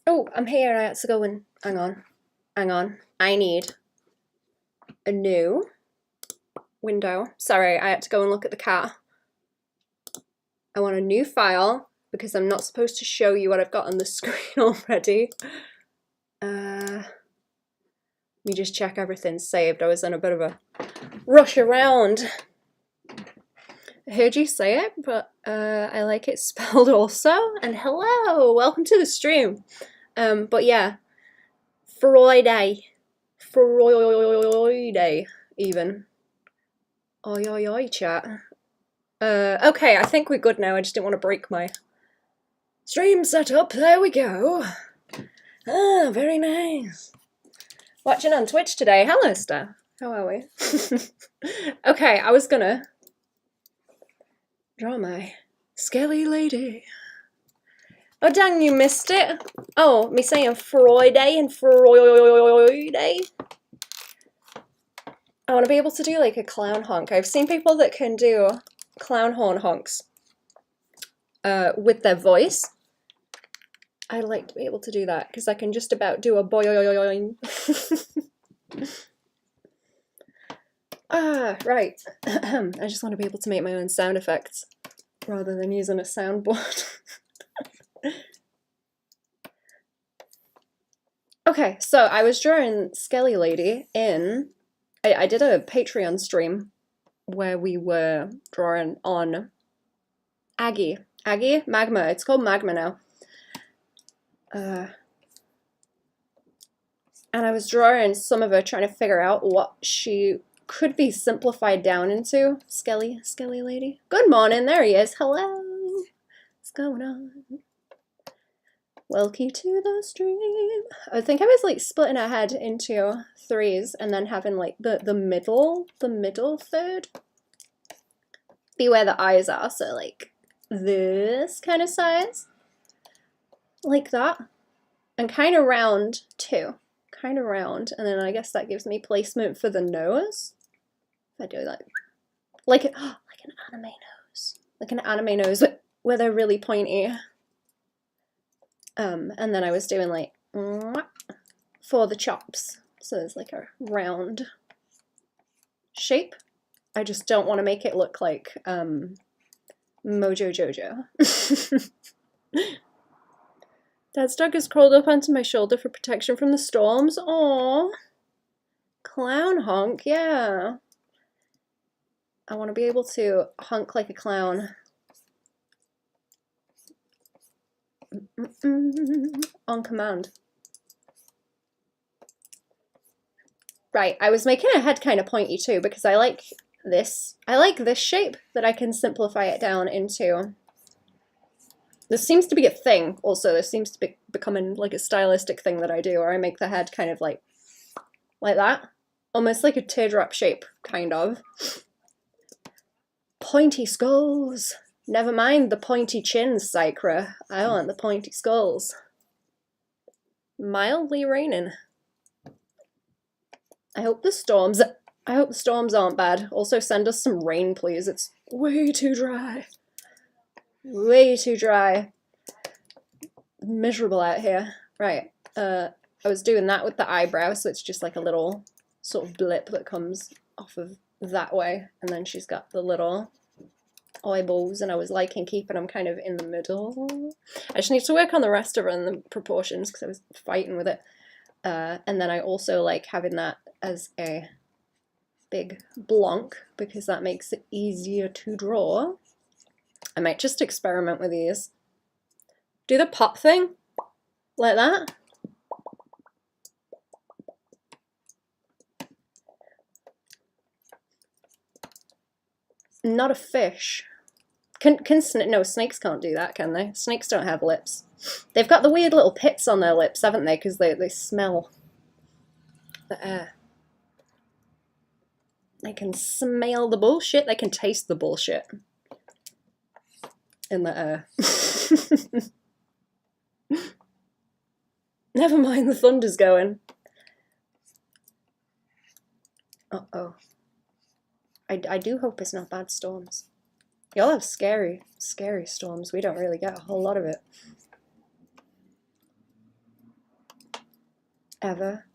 Oh, I'm here. I had to go and hang on. I need a new window. Sorry, I had to go and look at the cat. I want a new file because I'm not supposed to show you what I've got on the screen already. Let me just check everything's saved. I was in a bit of a rush around. I heard you say it, but I like it spelled also. And hello, welcome to the stream. But yeah, Friday even. Oi oi oi chat. Okay, I think we're good now. I just didn't want to break my stream setup. There we go. Ah, very nice. Watching on Twitch today. Hello, Star. How are we? Okay, I was gonna draw my skelly lady. Oh dang, you missed it. Oh, me saying Friday and Friday. I want to be able to do like a clown honk. I've seen people that can do clown horn honks with their voice. I'd like to be able to do that because I can just about do a boing. Right. I just want to be able to make my own sound effects rather than using a soundboard. Okay, so I was drawing Skelly Lady in... I did a Patreon stream where we were drawing on Aggie. Magma. It's called Magma now. And I was drawing some of her, trying to figure out what she could be simplified down into. Skelly Lady. Good morning, there he is. Hello. What's going on? Welcome to the stream. I think I was like splitting her head into threes and then having like the middle third be where the eyes are, so like this kind of size, like that, and kind of round too, kind of round, and then I guess that gives me placement for the nose. If I do that, like an anime nose, where they're really pointy. And then I was doing like for the chops, so there's like a round shape. I just don't want to make it look like Mojo Jojo. Dad's dog is crawled up onto my shoulder for protection from the storms. Aww. Clown honk, yeah. I want to be able to honk like a clown. On command. Right, I was making a head kind of pointy too because I like this. I like this shape that I can simplify it down into. This seems to be a thing also. This seems to be becoming like a stylistic thing that I do, where I make the head kind of like that. Almost like a teardrop shape, kind of. Pointy skulls. Never mind the pointy chins, Sycra. I want the pointy skulls. Mildly raining. I hope the storms aren't bad. Also send us some rain, please. It's way too dry. Way too dry. Miserable out here. Right. I was doing that with the eyebrow, so it's just like a little sort of blip that comes off of that way. And then she's got the little eyeballs, and I was liking keeping them kind of in the middle. I just need to work on the rest of it and the proportions because I was fighting with it. And then I also like having that as a big block because that makes it easier to draw. I might just experiment with these. Do the pop thing like that. Not a fish. No, snakes can't do that, can they? Snakes don't have lips. They've got the weird little pits on their lips, haven't they? Because they smell the air. They can smell the bullshit. They can taste the bullshit in the air. Never mind, the thunder's going. Uh-oh. I do hope it's not bad storms. Y'all have scary storms. We don't really get a whole lot of it. ever.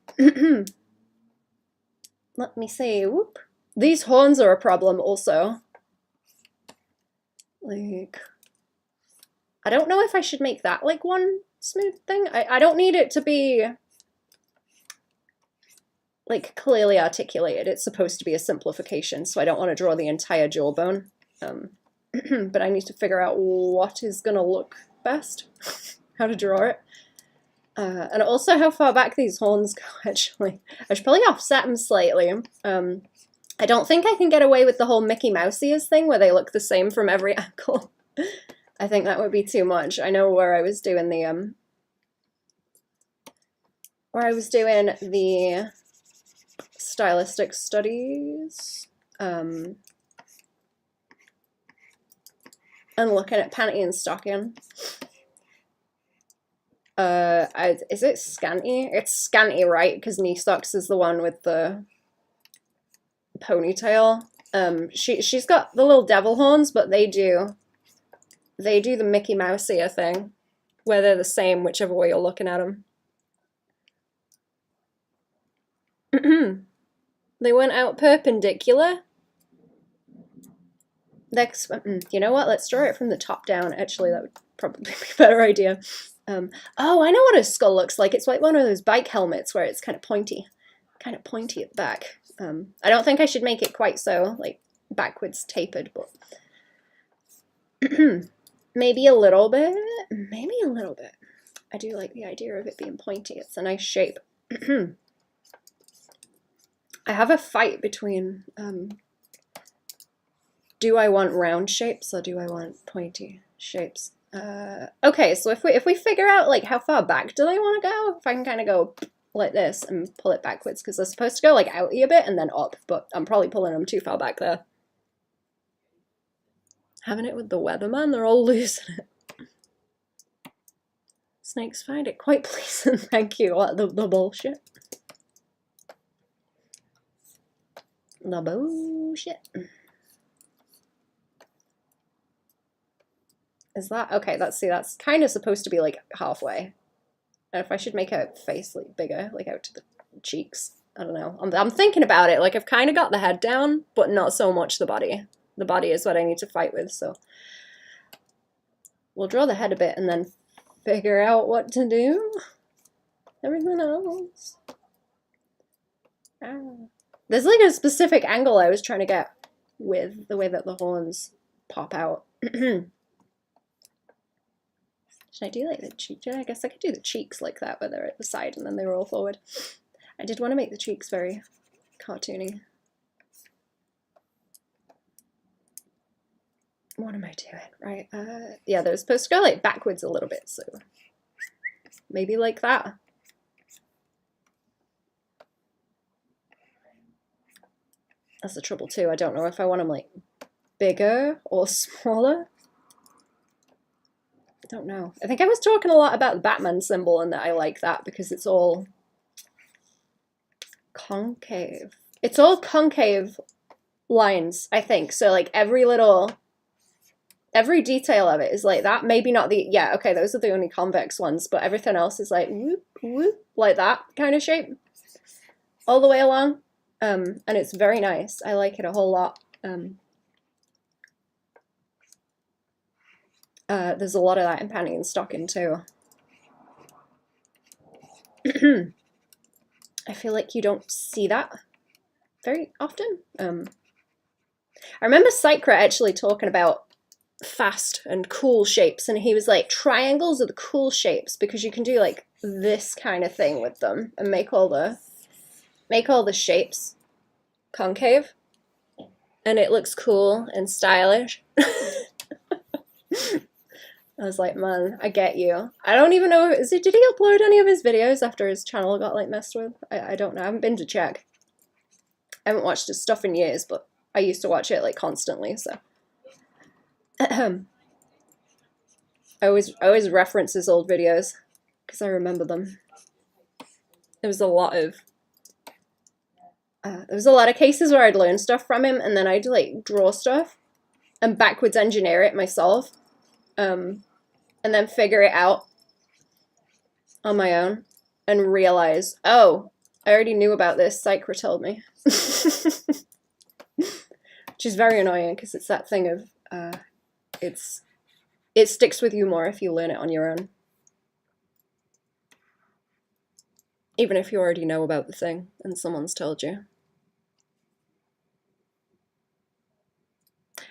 Let me see. Whoop. These horns are a problem also. Like, I don't know if I should make that like one smooth thing. I don't need it to be like clearly articulated. It's supposed to be a simplification, so I don't want to draw the entire jawbone. But I need to figure out what is gonna look best, how to draw it. And also how far back these horns go, actually. I should probably offset them slightly. I don't think I can get away with the whole Mickey Mouse ears thing where they look the same from every angle. I think that would be too much. I know where I was doing the stylistic studies and looking at panty and stocking. Is it Scanty? It's Scanty, right? Because Knee Socks is the one with the ponytail. She's got the little devil horns, but they do the Mickey Mouse ear thing, where they're the same whichever way you're looking at them. They went out perpendicular. Next, you know what? Let's draw it from the top down. Actually, that would probably be a better idea. Oh, I know what a skull looks like. It's like one of those bike helmets where it's kind of pointy at the back. I don't think I should make it quite so like backwards tapered, but maybe a little bit. Maybe a little bit. I do like the idea of it being pointy. It's a nice shape. I have a fight between do I want round shapes or do I want pointy shapes? Okay, so if we figure out like how far back do they want to go, if I can kind of go like this and pull it backwards, because they're supposed to go like out a bit and then up, but I'm probably pulling them too far back there. Having it with the weatherman, they're all losing it. Snakes find it quite pleasing, thank you. What, the bullshit? The bullshit. Is that okay? That's kind of supposed to be like halfway. And if I should make her face like bigger, like out to the cheeks, I don't know. I'm thinking about it. Like I've kind of got the head down, but not so much the body. The body is what I need to fight with. So we'll draw the head a bit and then figure out what to do. Everything else. There's like a specific angle I was trying to get with the way that the horns pop out. Should I do like the cheek? I guess I could do the cheeks like that, where they're at the side and then they roll forward. I did want to make the cheeks very cartoony. What am I doing? Right, yeah, they're supposed to go like backwards a little bit, so maybe like that. That's the trouble too. I don't know if I want them like bigger or smaller. I don't know. I think I was talking a lot about the Batman symbol and that I like that because it's all concave. It's all concave lines, I think. So like every detail of it is like that. Maybe not the, yeah, okay, those are the only convex ones, but everything else is like whoop, whoop, like that kind of shape all the way along. And it's very nice. I like it a whole lot. There's a lot of that in panty and stocking too. I feel like you don't see that very often. I remember Psychra actually talking about fast and cool shapes, and he was like, triangles are the cool shapes because you can do like this kind of thing with them and make all the shapes concave, and it looks cool and stylish. I was like, man, I get you. I don't even know, did he upload any of his videos after his channel got like messed with? I don't know, I haven't been to check. I haven't watched his stuff in years, but I used to watch it like constantly, so. I always reference his old videos because I remember them. There was a lot of cases where I'd learn stuff from him and then I'd like draw stuff and backwards engineer it myself, and then figure it out on my own. and realize, oh, I already knew about this, Psychra told me. Which is very annoying because it's that thing of, it sticks with you more if you learn it on your own. Even if you already know about the thing and someone's told you.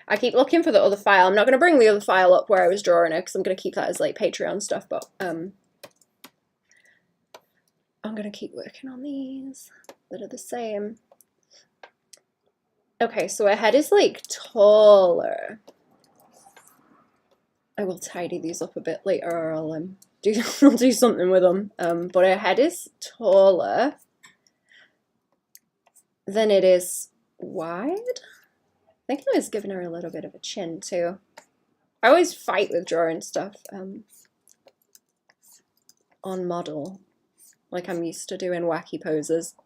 I keep looking for the other file. I'm not going to bring the other file up where I was drawing it because I'm going to keep that as like Patreon stuff, but I'm going to keep working on these that are the same. Okay, so her head is like taller. I will tidy these up a bit later, or I'll do something with them. But her head is taller than it is wide. I think I was giving her a little bit of a chin too. I always fight with drawing stuff on model, like I'm used to doing wacky poses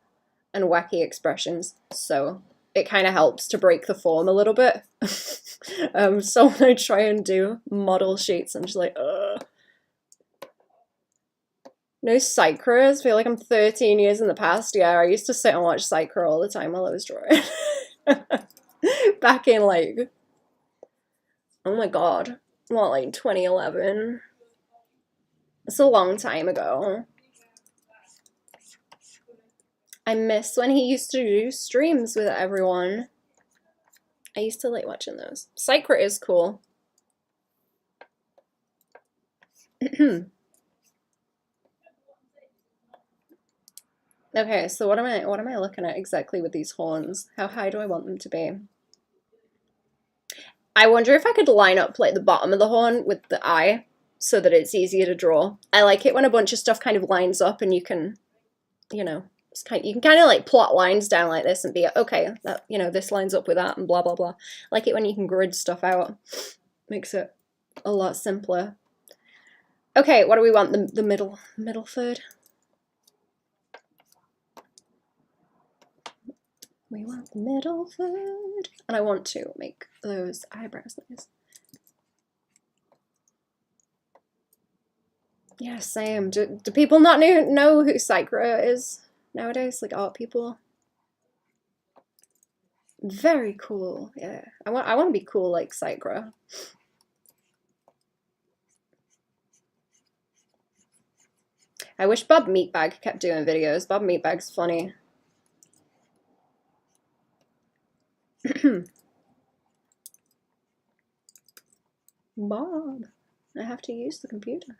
and wacky expressions, so it kind of helps to break the form a little bit. So when I try and do model sheets, I'm just like, ugh. No Psychras? I feel like I'm 13 years in the past. Yeah, I used to sit and watch Psychra all the time while I was drawing. Back in like, oh my god, what, like 2011? It's a long time ago. I miss when he used to do streams with everyone. I used to like watching those. Psychra is cool. Okay, so what am I looking at exactly with these horns? How high do I want them to be? I wonder if I could line up like the bottom of the horn with the eye so that it's easier to draw. I like it when a bunch of stuff kind of lines up and you can, you know, you can kind of like plot lines down like this and be okay, that, you know, this lines up with that and blah blah blah. I like it when you can grid stuff out. Makes it a lot simpler. Okay, what do we want? The middle third. We want the middle third. And I want to make those eyebrows nice. Yeah, same. Do people not know who Psychra is nowadays? Like art people? Very cool. Yeah. I want to be cool like Psychra. I wish Bob Meatbag kept doing videos. Bob Meatbag's funny. Bob, I have to use the computer.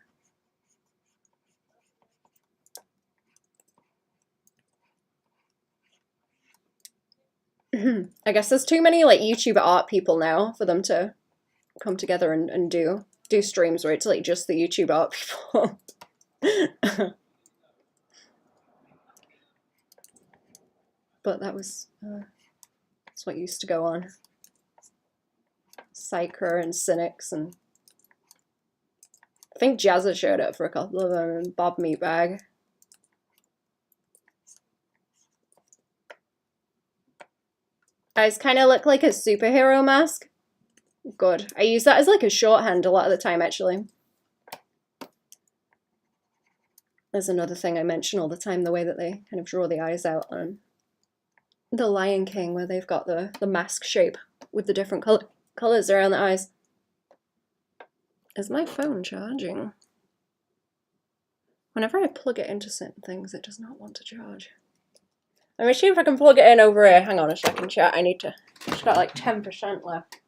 I guess there's too many like YouTuber art people now for them to come together and do streams where it's like just the YouTube art people. But that's what used to go on. Psychra and Cynics, and I think Jazza showed up for a couple of them, and Bob Meatbag. Eyes kind of look like a superhero mask. Good. I use that as like a shorthand a lot of the time, actually. There's another thing I mention all the time, the way that they kind of draw the eyes out on The Lion King, where they've got the mask shape with the different colors around the eyes. Is my phone charging? Whenever I plug it into certain things, it does not want to charge. Let me see if I can plug it in over here. Hang on a second, chat. It's got like 10% left.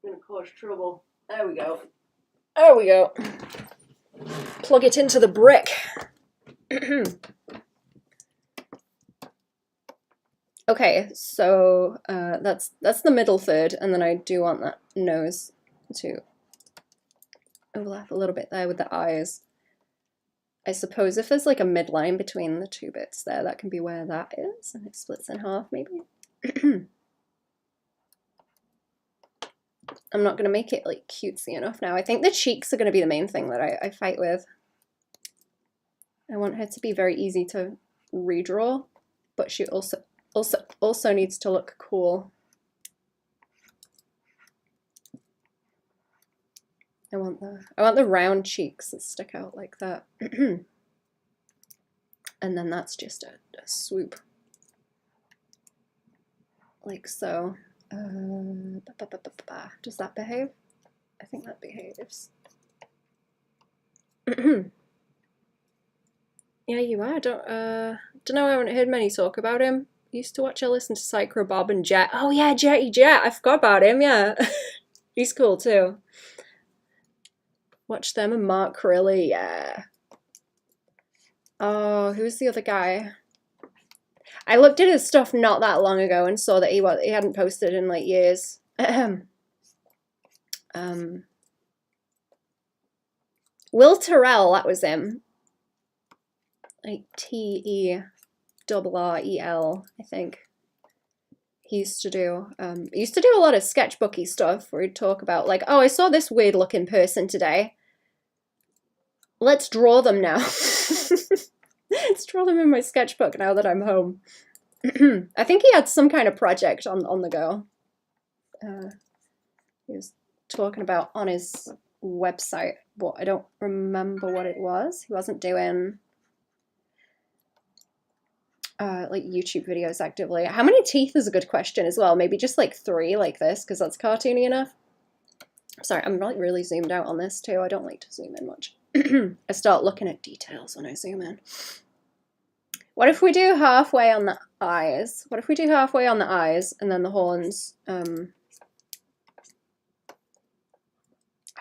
I'm gonna cause trouble. There we go. There we go. Plug it into the brick. Okay, so that's the middle third, and then I do want that nose to overlap a little bit there with the eyes. I suppose if there's like a midline between the two bits there, that can be where that is, and it splits in half maybe. I'm not going to make it like cutesy enough now. I think the cheeks are going to be the main thing that I fight with. I want her to be very easy to redraw, but she also needs to look cool. I want the round cheeks that stick out like that. And then that's just a swoop. Like so. Does that behave? I think that behaves. Yeah, you are. Don't know. I haven't heard many talk about him. Used to watch or listen to Psycho Bob and Jet. Oh yeah, Jetty Jet. I forgot about him. Yeah, he's cool too. Watch them and Mark Crilly. Yeah. Oh, who's the other guy? I looked at his stuff not that long ago and saw that he hadn't posted in like years. Will Terrell, that was him. Like Terrel, I think. He used to do a lot of sketchbooky stuff where he'd talk about like, oh, I saw this weird looking person today. Let's draw them now. Let's draw them in my sketchbook now that I'm home. I think he had some kind of project on the go. He was talking about on his website, but I don't remember what it was. He wasn't doing like YouTube videos actively. How many teeth is a good question as well. Maybe just like 3 like this, because that's cartoony enough. Sorry, I'm like really zoomed out on this too. I don't like to zoom in much. I start looking at details when I zoom in. What if we do halfway on the eyes? What if we do halfway on the eyes and then the horns? I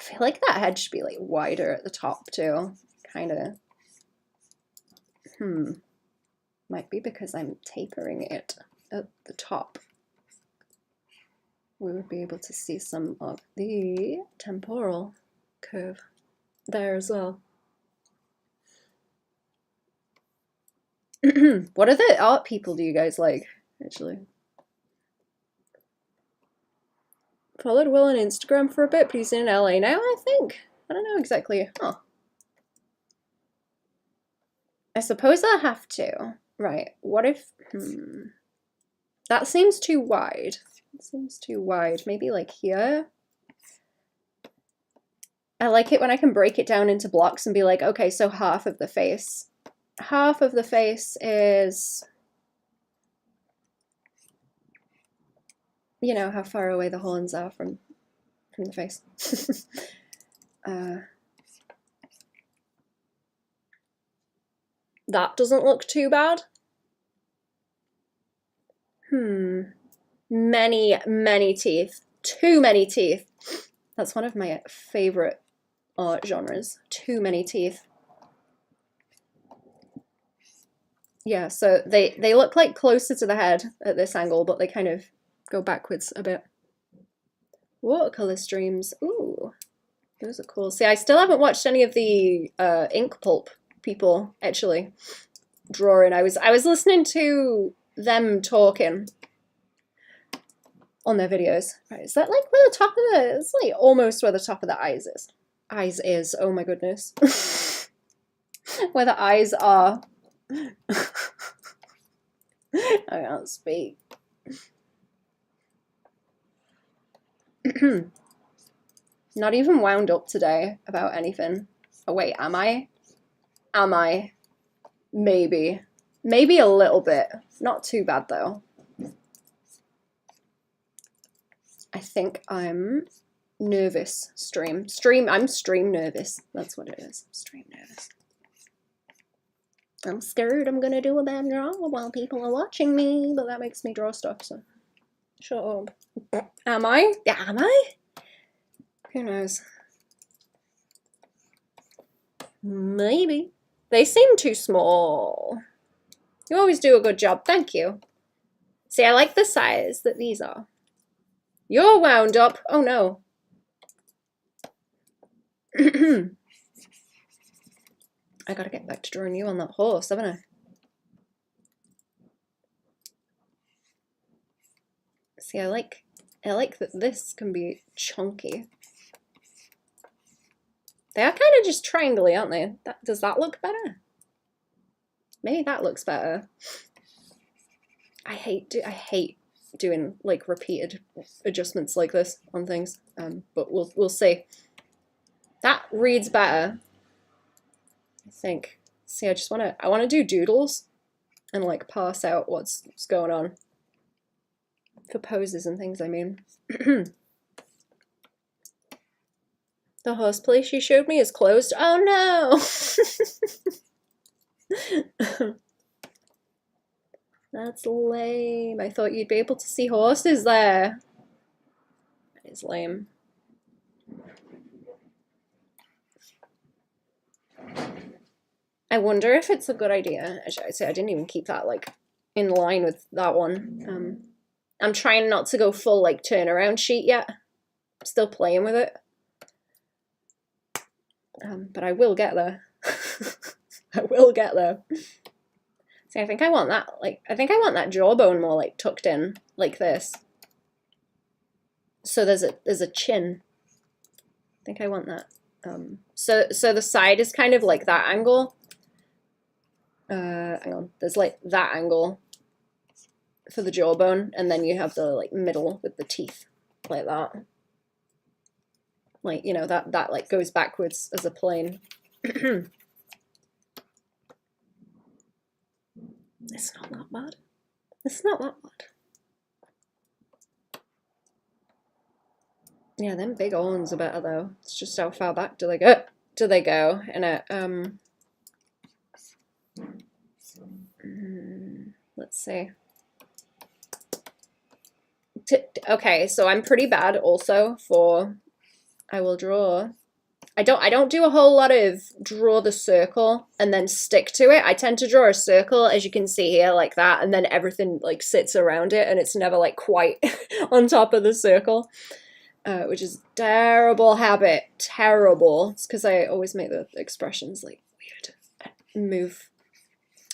feel like that head should be like wider at the top too. Kind of. Might be because I'm tapering it at the top. We would be able to see some of the temporal curve there as well. What other art people do you guys like, actually? Followed Will on Instagram for a bit, but he's in LA now, I think. I don't know exactly. Oh. I suppose I'll have to. Right, what if... That seems too wide. It seems too wide. Maybe like here? I like it when I can break it down into blocks and be like, okay, so half of the face. Half of the face is... You know, how far away the horns are from the face. That doesn't look too bad. Many teeth. Too many teeth. That's one of my favorite art genres. Too many teeth. Yeah, so they look like closer to the head at this angle, but they kind of go backwards a bit. Watercolor streams. Ooh, those are cool. See, I still haven't watched any of the ink pulp people actually drawing. I was listening to them talking on their videos. Right, is that like where the top of the... It's like almost where the top of the eyes is. Eyes is, oh my goodness. Where the eyes are. I can't speak. Not even wound up today about anything. Oh wait, am I? Am I? Maybe. Maybe a little bit. Not too bad though. I think I'm nervous. I'm stream nervous. That's what it is. Stream nervous. I'm scared I'm gonna do a bad draw while people are watching me, but that makes me draw stuff, so shut up. Am I? Yeah, am I? Who knows? Maybe. They seem too small. You always do a good job, thank you. See, I like the size that these are. You're wound up. Oh no. I gotta get back to drawing you on that horse, haven't I? See, I like that this can be chunky. They are kind of just triangly, aren't they? Does that look better? Maybe that looks better. I hate doing like repeated adjustments like this on things, but we'll see. That reads better, I think. See, I want to do doodles and like parse out what's going on. For poses and things, I mean. The horse place you showed me is closed. Oh no! That's lame. I thought you'd be able to see horses there. That is lame. I wonder if it's a good idea. Actually, I'd say I didn't even keep that like in line with that one. I'm trying not to go full like turnaround sheet yet. I'm still playing with it. But I will get there. I will get there. See, I think I want that, like, I think I want that jawbone more like tucked in like this. So there's a chin. I think I want that. So the side is kind of like that angle. Hang on, there's like that angle for the jawbone, and then you have the like middle with the teeth like that. Like, you know, that like goes backwards as a plane. It's not that bad. It's not that bad. Yeah, them big horns are better though. It's just how far back do they go? In it? Let's see. Okay, so I'm pretty bad also for. I will draw. I don't do a whole lot of draw the circle and then stick to it. I tend to draw a circle, as you can see here, like that, and then everything like sits around it, and it's never like quite on top of the circle, which is terrible habit. Terrible. It's because I always make the expressions like weird. Move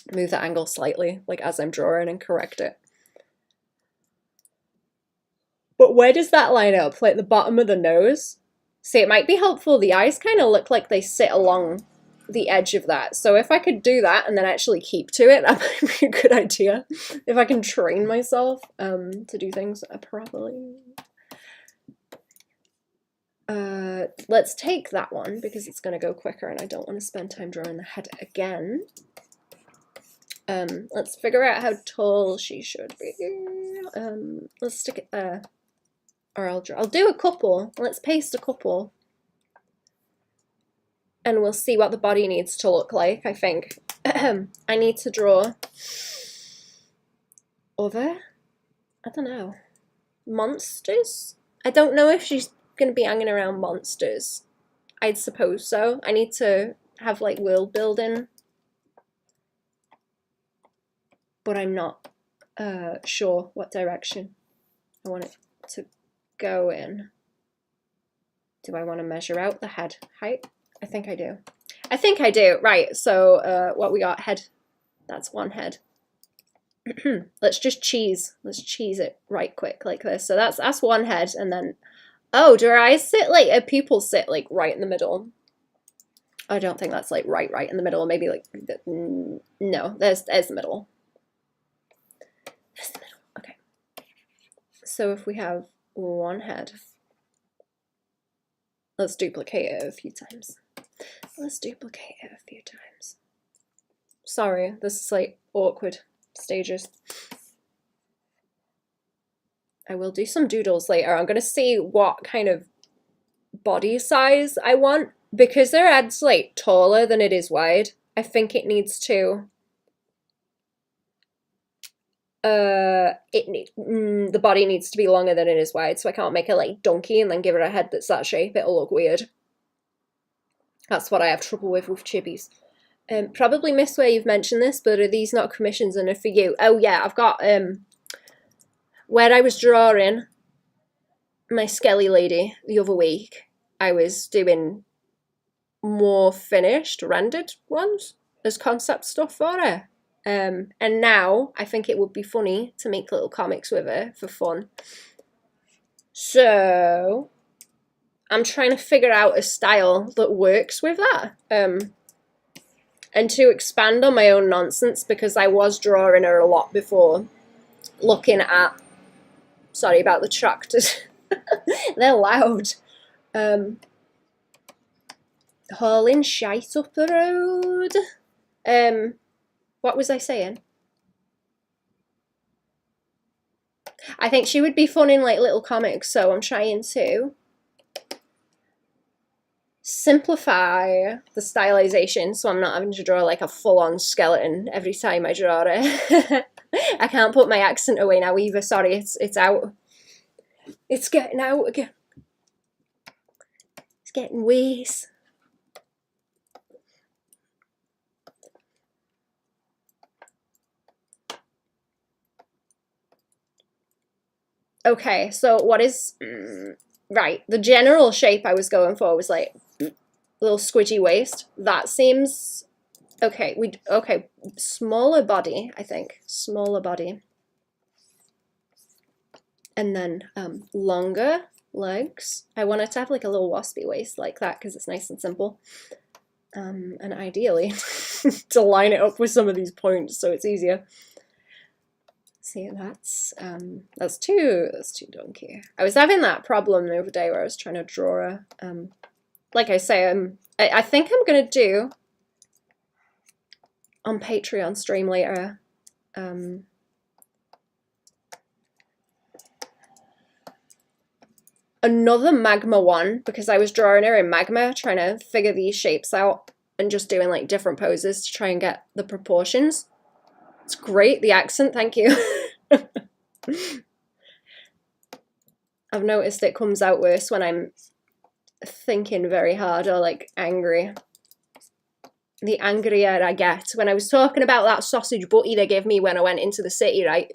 the angle slightly, like as I'm drawing, and correct it. But where does that line up? Like the bottom of the nose? See, it might be helpful. The eyes kind of look like they sit along the edge of that. So if I could do that and then actually keep to it, that might be a good idea. If I can train myself to do things properly. Let's take that one because it's going to go quicker and I don't want to spend time drawing the head again. Let's figure out how tall she should be. Let's stick it there. Or I'll do a couple. Let's paste a couple. And we'll see what the body needs to look like, I think. I need to draw other, I don't know, monsters? I don't know if she's going to be hanging around monsters. I'd suppose so. I need to have like world building. But I'm not sure what direction I want it to go in. Do I want to measure out the head height? I think I do. I think I do. Right, so what we got? Head. That's one head. Let's just cheese. Let's cheese it right quick like this. So that's one head, and then, oh, do her eyes sit like, her pupils sit like right in the middle? I don't think that's like right in the middle. Maybe like, no, there's the middle. There's the middle. Okay. So if we have one head, let's duplicate it a few times. Let's duplicate it a few times. Sorry, this is like awkward stages. I will do some doodles later. I'm going to see what kind of body size I want. Because their head's like taller than it is wide, I think it needs to the body needs to be longer than it is wide, so I can't make her like donkey and then give her a head that's that shape. It'll look weird. That's what I have trouble with chibis. Probably missed where you've mentioned this, but are these not commissions and are for you? Oh yeah, I've got where I was drawing my Skelly lady the other week, I was doing more finished rendered ones as concept stuff for her. And now I think it would be funny to make little comics with her for fun. So I'm trying to figure out a style that works with that. And to expand on my own nonsense, because I was drawing her a lot before, looking at, sorry about the tractors, they're loud. hauling shite up the road. What was I saying? I think she would be fun in like little comics, so I'm trying to simplify the stylization so I'm not having to draw like a full-on skeleton every time I draw it. I can't put my accent away now either, sorry, it's out. It's getting out again. It's getting worse. Okay, so what is... right, the general shape I was going for was like little squidgy waist. That seems... okay, okay, smaller body, I think. Smaller body. And then longer legs. I want it to have like a little waspy waist like that because it's nice and simple. And ideally to line it up with some of these points so it's easier. See, that's too donkey. I was having that problem the other day where I was trying to draw a like I say, I think I'm gonna do on Patreon stream later another magma one, because I was drawing her in magma, trying to figure these shapes out and just doing like different poses to try and get the proportions. It's great, the accent, thank you. I've noticed it comes out worse when I'm thinking very hard or like angry. The angrier I get. When I was talking about that sausage butty they gave me when I went into the city, right,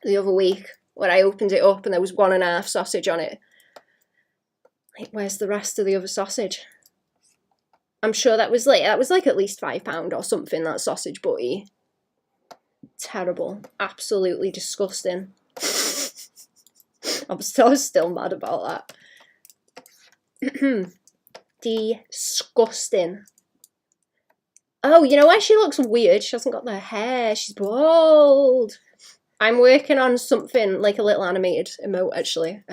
the other week, when I opened it up and there was 1.5 sausage on it. Like, where's the rest of the other sausage? I'm sure that was like at least £5 or something, that sausage butty. Terrible. Absolutely disgusting. I'm still mad about that. Disgusting. Oh, you know why she looks weird? She hasn't got the hair. She's bald. I'm working on something like a little animated emote, actually.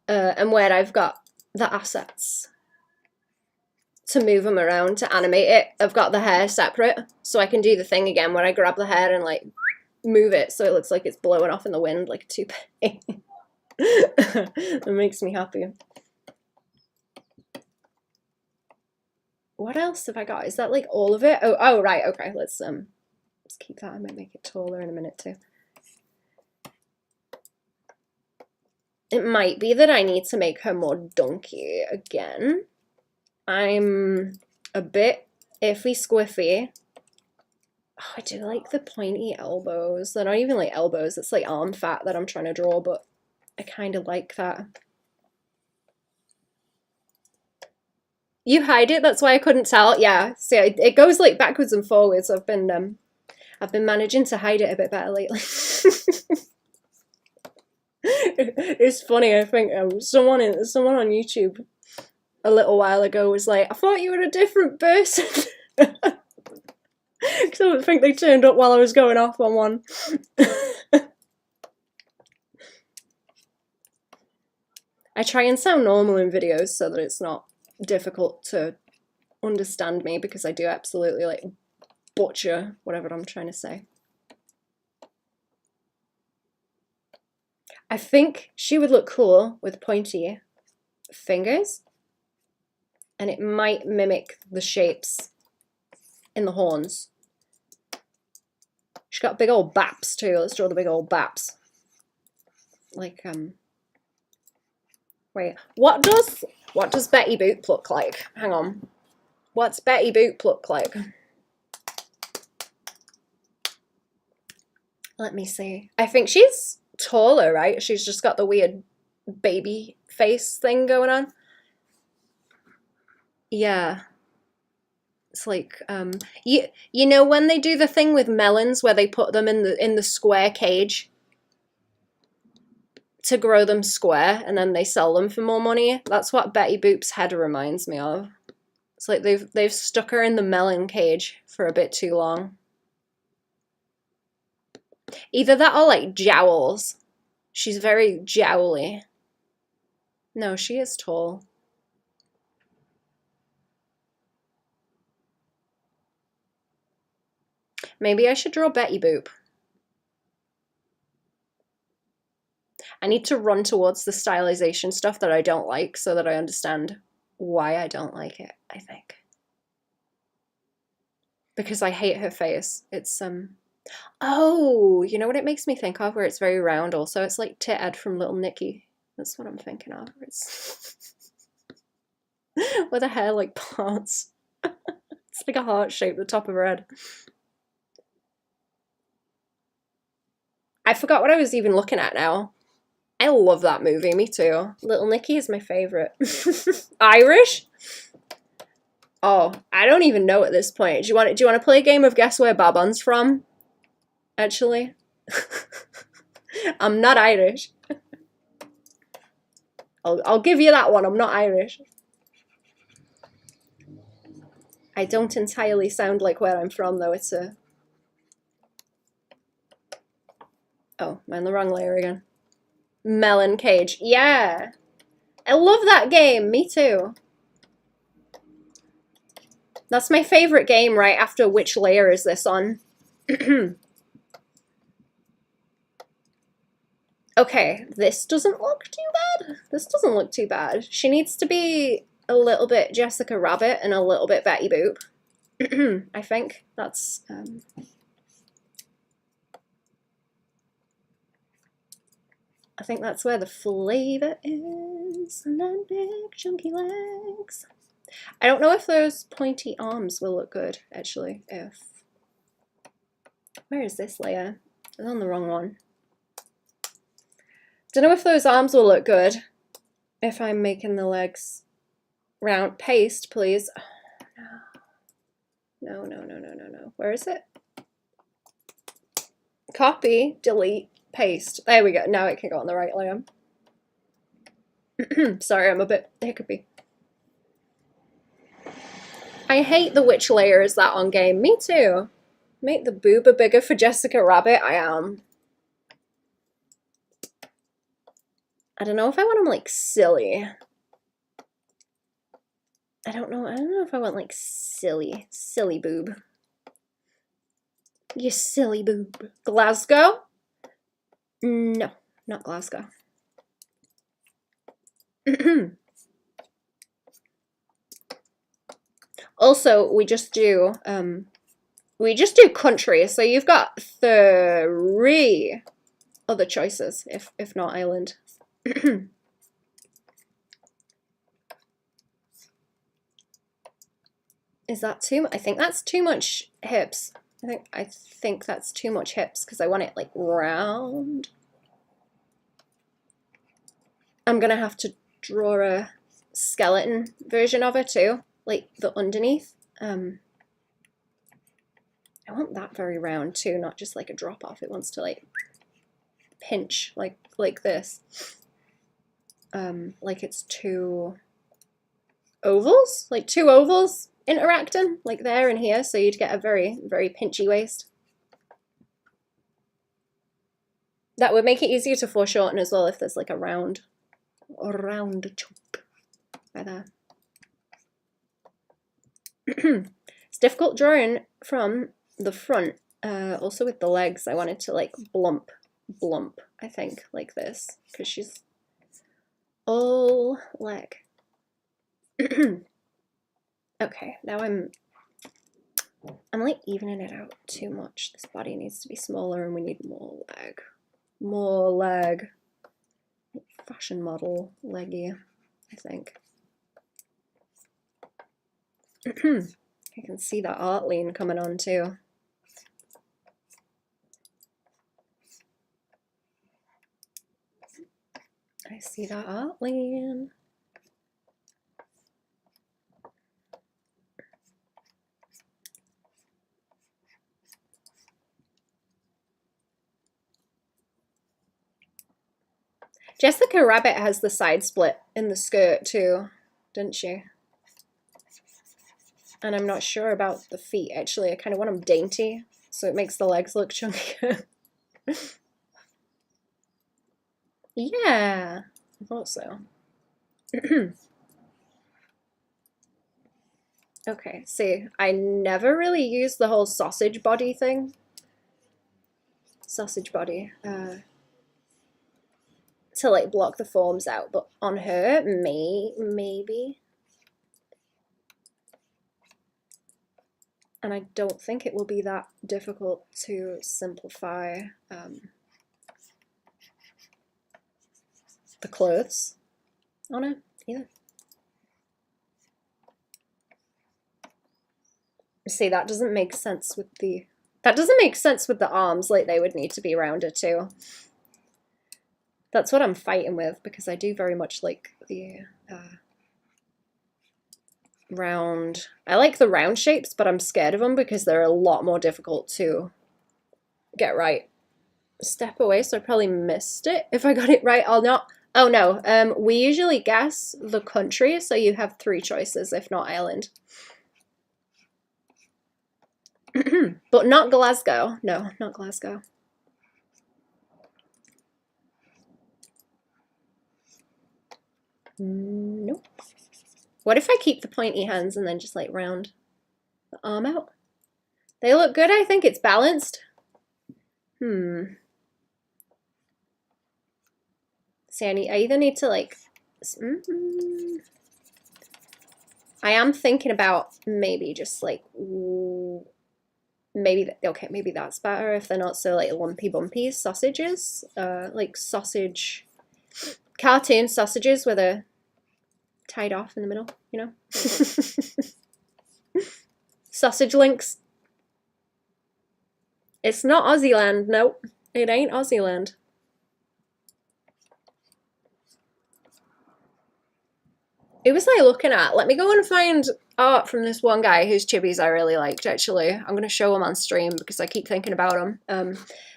And where I've got the assets to move them around, to animate it, I've got the hair separate, so I can do the thing again where I grab the hair and like move it so it looks like it's blowing off in the wind like a toupee. That makes me happy. What else have I got? Is that like all of it? Oh right, okay, let's keep that. I might make it taller in a minute too. It might be that I need to make her more donkey again. I'm a bit iffy squiffy. Oh, I do like the pointy elbows. They're not even like elbows, it's like arm fat that I'm trying to draw, but I kind of like that. You hide it, that's why I couldn't tell. Yeah, see, it goes like backwards and forwards. I've been managing to hide it a bit better lately. It's funny, I think someone on YouTube a little while ago was like, I thought you were a different person. Because I think they turned up while I was going off on one. I try and sound normal in videos so that it's not difficult to understand me, because I do absolutely like butcher whatever I'm trying to say. I think she would look cool with pointy fingers, and it might mimic the shapes in the horns. She's got big old baps too. Let's draw the big old baps. Like wait, what does Betty Boop look like? Hang on. What's Betty Boop look like? Let me see. I think she's taller, right? She's just got the weird baby face thing going on. Yeah. It's like you know when they do the thing with melons where they put them in the square cage to grow them square and then they sell them for more money? That's what Betty Boop's head reminds me of. It's like they've stuck her in the melon cage for a bit too long. Either that or like jowls. She's very jowly. No, she is tall. Maybe I should draw Betty Boop. I need to run towards the stylization stuff that I don't like so that I understand why I don't like it, I think. Because I hate her face. It's, oh, you know what it makes me think of, where it's very round also? It's like Tit Ed from Little Nicky. That's what I'm thinking of. It's where the hair like parts. It's like a heart shape, the top of her head. I forgot what I was even looking at now. I love that movie, me too. Little Nicky is my favourite. Irish? Oh, I don't even know at this point. Do you want to play a game of guess where Baban's from? Actually. I'm not Irish. I'll give you that one. I'm not Irish. I don't entirely sound like where I'm from though. It's a... Oh, I'm in the wrong layer again. Melon Cage. Yeah. I love that game. Me too. That's my favorite game right after which layer is this on. Okay, this doesn't look too bad. This doesn't look too bad. She needs to be a little bit Jessica Rabbit and a little bit Betty Boop. I think that's... I think that's where the flavor is. And then big chunky legs. I don't know if those pointy arms will look good, actually. Where is this layer? I'm on the wrong one. Don't know if those arms will look good if I'm making the legs round. Paste, please. Oh, no. Where is it? Copy, delete, paste. There we go. Now it can go on the right layer. Sorry, I'm a bit hiccupy. I hate the which layer is that on game. Me too. Make the booba bigger for Jessica Rabbit. I am. I don't know if I want them like silly. I don't know if I want like silly boob. You silly boob. Glasgow? No, not Glasgow. Also, we just do country, so you've got 3 other choices, if not island. Is that too much? I think that's too much hips. I think that's too much hips because I want it like round. I'm gonna have to draw a skeleton version of her too, like the underneath. I want that very round too, not just like a drop off. It wants to like pinch like this. Like it's 2 ovals, like 2 ovals interacting, like there and here, so you'd get a very, very pinchy waist. That would make it easier to foreshorten as well if there's like a round chunk right there. It's difficult drawing from the front, also with the legs. I wanted to like blump, I think, like this, because she's all leg. Okay, now I'm like evening it out too much. This body needs to be smaller and we need more leg. More leg. Fashion model leggy, I think. I can see that art lean coming on too. I see that art lean. Jessica Rabbit has the side split in the skirt too, didn't she? And I'm not sure about the feet, actually. I kind of want them dainty, so it makes the legs look chunkier. Yeah, I thought so. Okay, see, I never really used the whole sausage body thing. Sausage body. To like block the forms out, but on her, maybe. And I don't think it will be that difficult to simplify the clothes on her either. See, that doesn't make sense with the arms, like they would need to be rounder too. That's what I'm fighting with, because I do very much like the round. I like the round shapes, but I'm scared of them because they're a lot more difficult to get right. Step away, so I probably missed it. If I got it right, I'll not. Oh no, we usually guess the country, so you have 3 choices, if not island. But not Glasgow. No, not Glasgow. Nope. What if I keep the pointy hands and then just like round the arm out? They look good. I think it's balanced. See, I either need to like... I am thinking about maybe just like... Maybe, okay, maybe that's better if they're not so like lumpy bumpy sausages. Like sausage... Cartoon sausages where they're tied off in the middle, you know? Sausage links. It's not Aussieland, nope. It ain't Aussieland. It was like looking at, let me go and find art from this one guy whose chibis I really liked, actually. I'm going to show him on stream because I keep thinking about him.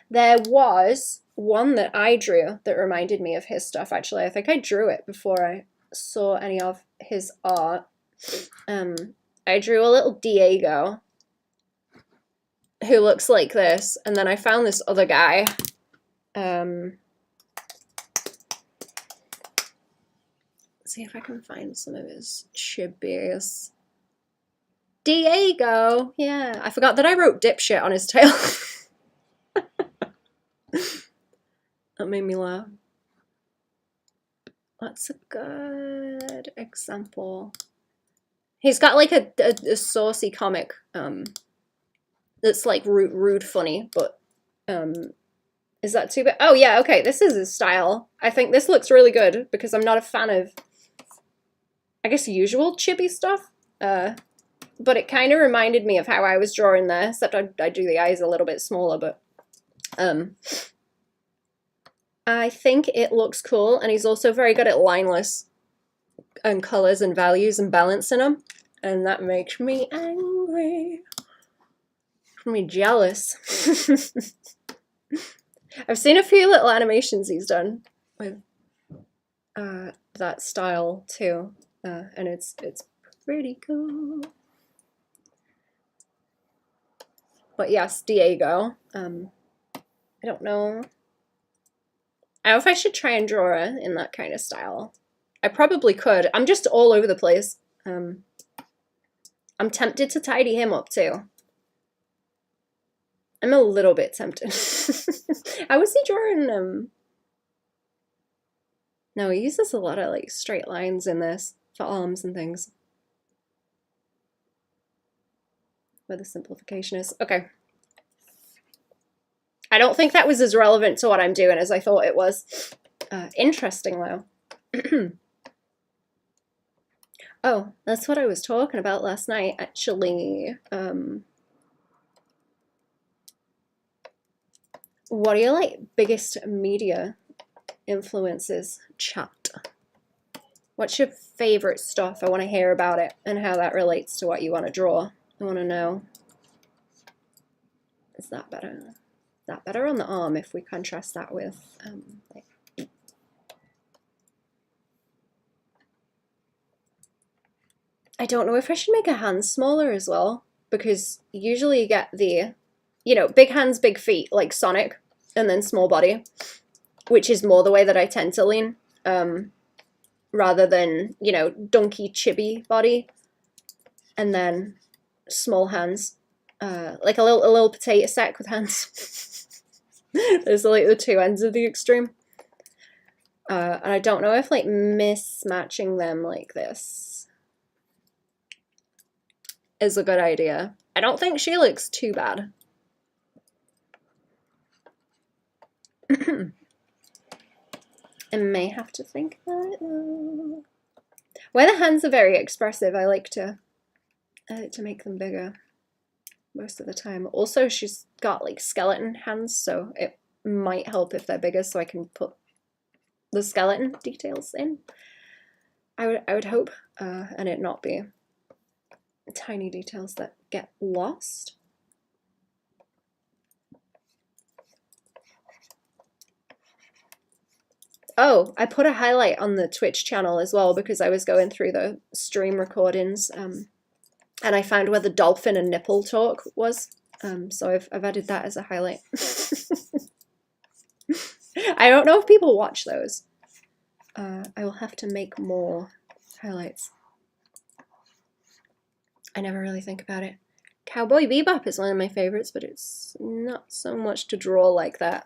There was one that I drew that reminded me of his stuff, actually. I think I drew it before I saw any of his art. I drew a little Diego who looks like this, and then I found this other guy. See if I can find some of his chibis. Diego! Yeah, I forgot that I wrote dipshit on his tail. That made me laugh. That's a good example. He's got like a saucy comic that's like rude funny, but is that too bad? Oh yeah, okay, this is his style. I think this looks really good because I'm not a fan of, I guess, usual chibi stuff. But it kind of reminded me of how I was drawing there, except I do the eyes a little bit smaller, but I think it looks cool, and he's also very good at lineless and colors and values and balancing them, and that makes me angry. Makes me jealous. I've seen a few little animations he's done with that style too, and it's pretty cool. But yes, Diego. I don't know. I don't know if I should try and draw her in that kind of style. I probably could. I'm just all over the place. I'm tempted to tidy him up too. I'm a little bit tempted. How was he drawing No, he uses a lot of like straight lines in this for arms and things. Where the simplification is. Okay. I don't think that was as relevant to what I'm doing as I thought it was. Interesting though. Oh, that's what I was talking about last night, actually. What are your like biggest media influences, chat? What's your favorite stuff? I want to hear about it and how that relates to what you want to draw. I want to know. Is that better? Is that better on the arm if we contrast that with like, I don't know if I should make a hand smaller as well, because usually you get the, you know, big hands, big feet, like Sonic, and then small body, which is more the way that I tend to lean, rather than, you know, donkey chibi body. and then small hands, like a little potato sack with hands. Those are like the two ends of the extreme. And I don't know if like mismatching them like this is a good idea. I don't think she looks too bad. I may have to think about it though. Where the hands are very expressive, I like to make them bigger most of the time. Also, she's got like skeleton hands, so it might help if they're bigger, so I can put the skeleton details in. I would hope, and it not be tiny details that get lost. Oh, I put a highlight on the Twitch channel as well because I was going through the stream recordings, and I found where the dolphin and nipple talk was. So I've added that as a highlight. I don't know if people watch those. I will have to make more highlights. I never really think about it. Cowboy Bebop is one of my favorites, but it's not so much to draw like that.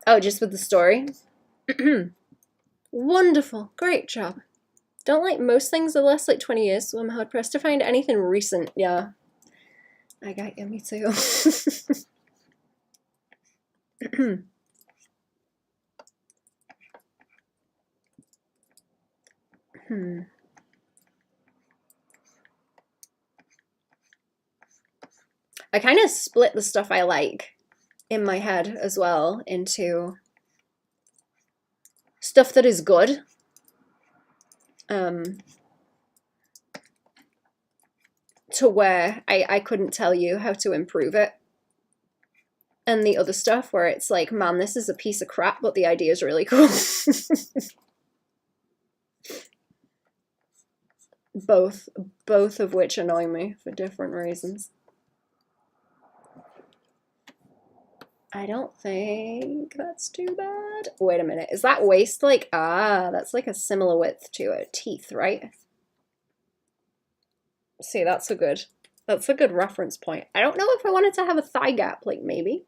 Oh, just with the story? Wonderful, great job. Don't like most things the last like 20 years, so I'm hard pressed to find anything recent. Yeah, I got you, me too. I kind of split the stuff I like in my head as well into stuff that is good, to where I couldn't tell you how to improve it, and the other stuff where it's like, man, this is a piece of crap, but the idea is really cool. both of which annoy me for different reasons. I don't think that's too bad. Wait a minute, is that waist like, that's like a similar width to her teeth, right? See, that's a good reference point. I don't know if I wanted to have a thigh gap, like maybe.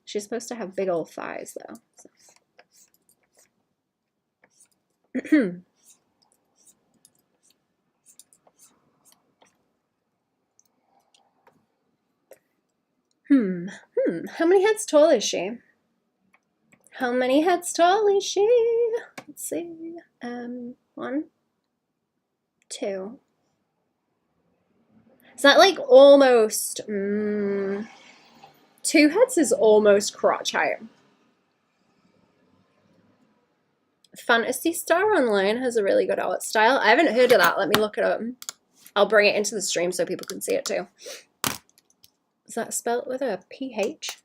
She's supposed to have big old thighs though. So. How many heads tall is she? How many heads tall is she? Let's see. 1, 2. Is that like almost 2 heads is almost crotch height. Fantasy Star Online has a really good art style. I haven't heard of that. Let me look it up. I'll bring it into the stream so people can see it too. Is that spelled with a PH?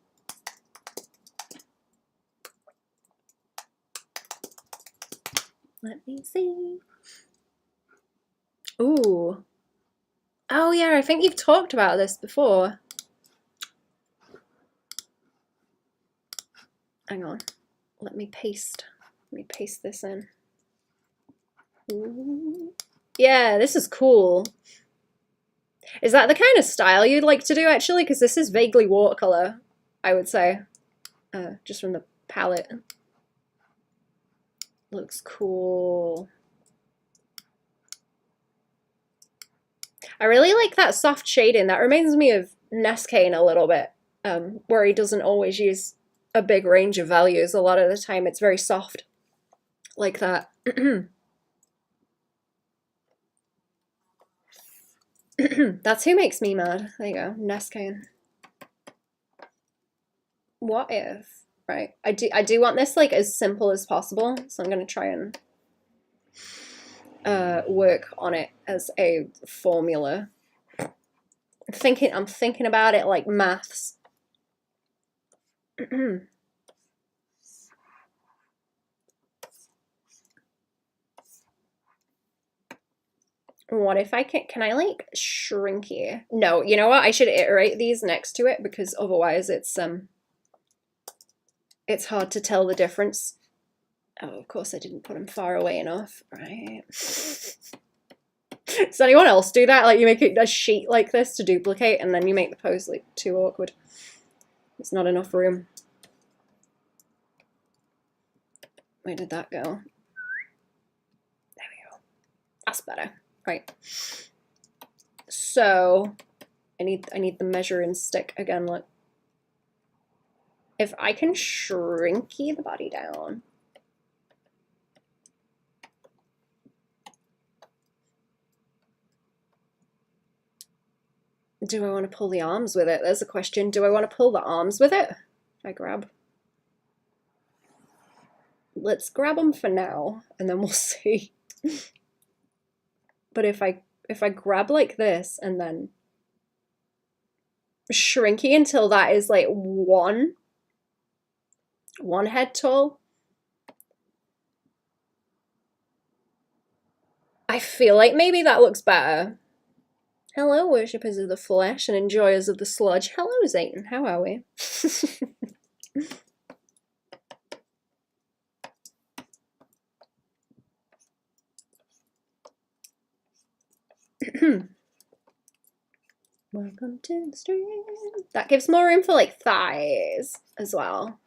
Let me see. Ooh. Oh yeah, I think you've talked about this before. Hang on. Let me paste this in. Ooh. Yeah, this is cool. Is that the kind of style you'd like to do actually? Because this is vaguely watercolor, I would say. Just from the palette. Looks cool. I really like that soft shading. That reminds me of Neskane a little bit, where he doesn't always use a big range of values. A lot of the time it's very soft, like that. That's who makes me mad. There you go, Neskane. What if, right? I do want this like as simple as possible, so I'm gonna try and work on it as a formula. I'm thinking about it like maths. What if I can I like shrink here? No, you know what? I should iterate these next to it because otherwise it's hard to tell the difference. Oh, of course I didn't put them far away enough, right? Does anyone else do that? Like you make a sheet like this to duplicate and then you make the pose like too awkward. There's not enough room. Where did that go? There we go. That's better. Right. So I need the measuring stick again. Look. If I can shrinky the body down. Do I want to pull the arms with it? There's a question. Do I want to pull the arms with it? If I grab. Let's grab them for now, and then we'll see. But if I grab like this and then shrinky until that is like one head tall, I feel like maybe that looks better. Hello, worshippers of the flesh and enjoyers of the sludge. Hello, Zayton. How are we? Welcome to the stream. That gives more room for like thighs as well.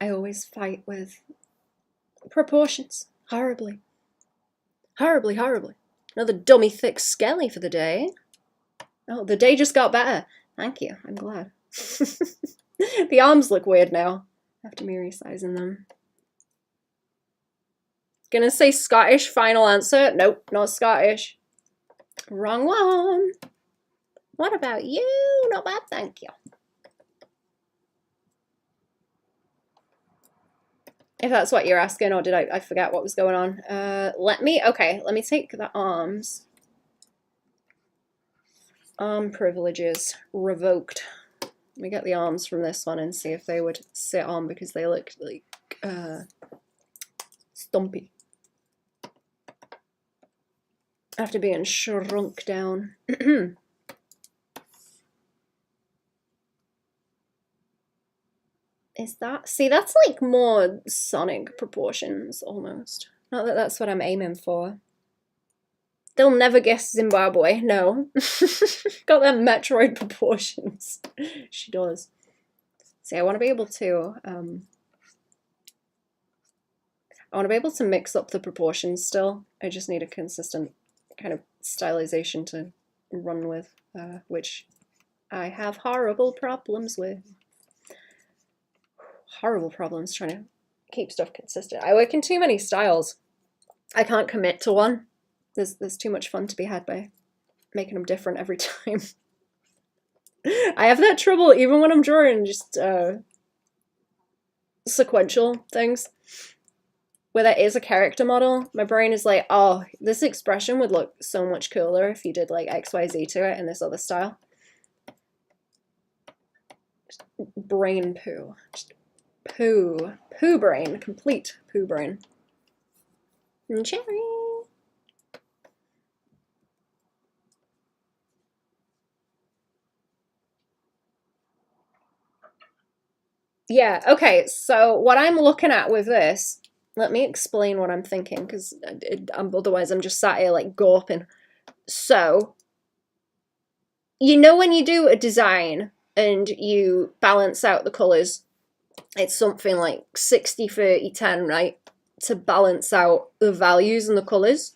I always fight with proportions. Horribly. Horribly, horribly. Another dummy thick skelly for the day. Oh, the day just got better. Thank you. I'm glad. The arms look weird now after me resizing them. Gonna say Scottish final answer. Nope, not Scottish. Wrong one. What about you? Not bad, thank you. If that's what you're asking, or did I forget what was going on? Let me take the arms. Arm privileges revoked. Let me get the arms from this one and see if they would sit on because they look like stumpy. After being shrunk down. Is that? See, that's like more Sonic proportions almost. Not that that's what I'm aiming for. They'll never guess Zimbabwe. No. Got them Metroid proportions. She does. See, I want to be able to mix up the proportions still. I just need a consistent kind of stylization to run with, which I have horrible problems with. Horrible problems trying to keep stuff consistent. I work in too many styles. I can't commit to one. There's too much fun to be had by making them different every time. I have that trouble even when I'm drawing just sequential things. Where there is a character model, my brain is like, oh, this expression would look so much cooler if you did like XYZ to it in this other style. Just brain poo. Just poo brain, complete poo brain. And cherry. Yeah, okay, so what I'm looking at with this, let me explain what I'm thinking, because otherwise I'm just sat here like gawping. So, you know when you do a design and you balance out the colours, it's something like 60, 30, 10, right? To balance out the values and the colours.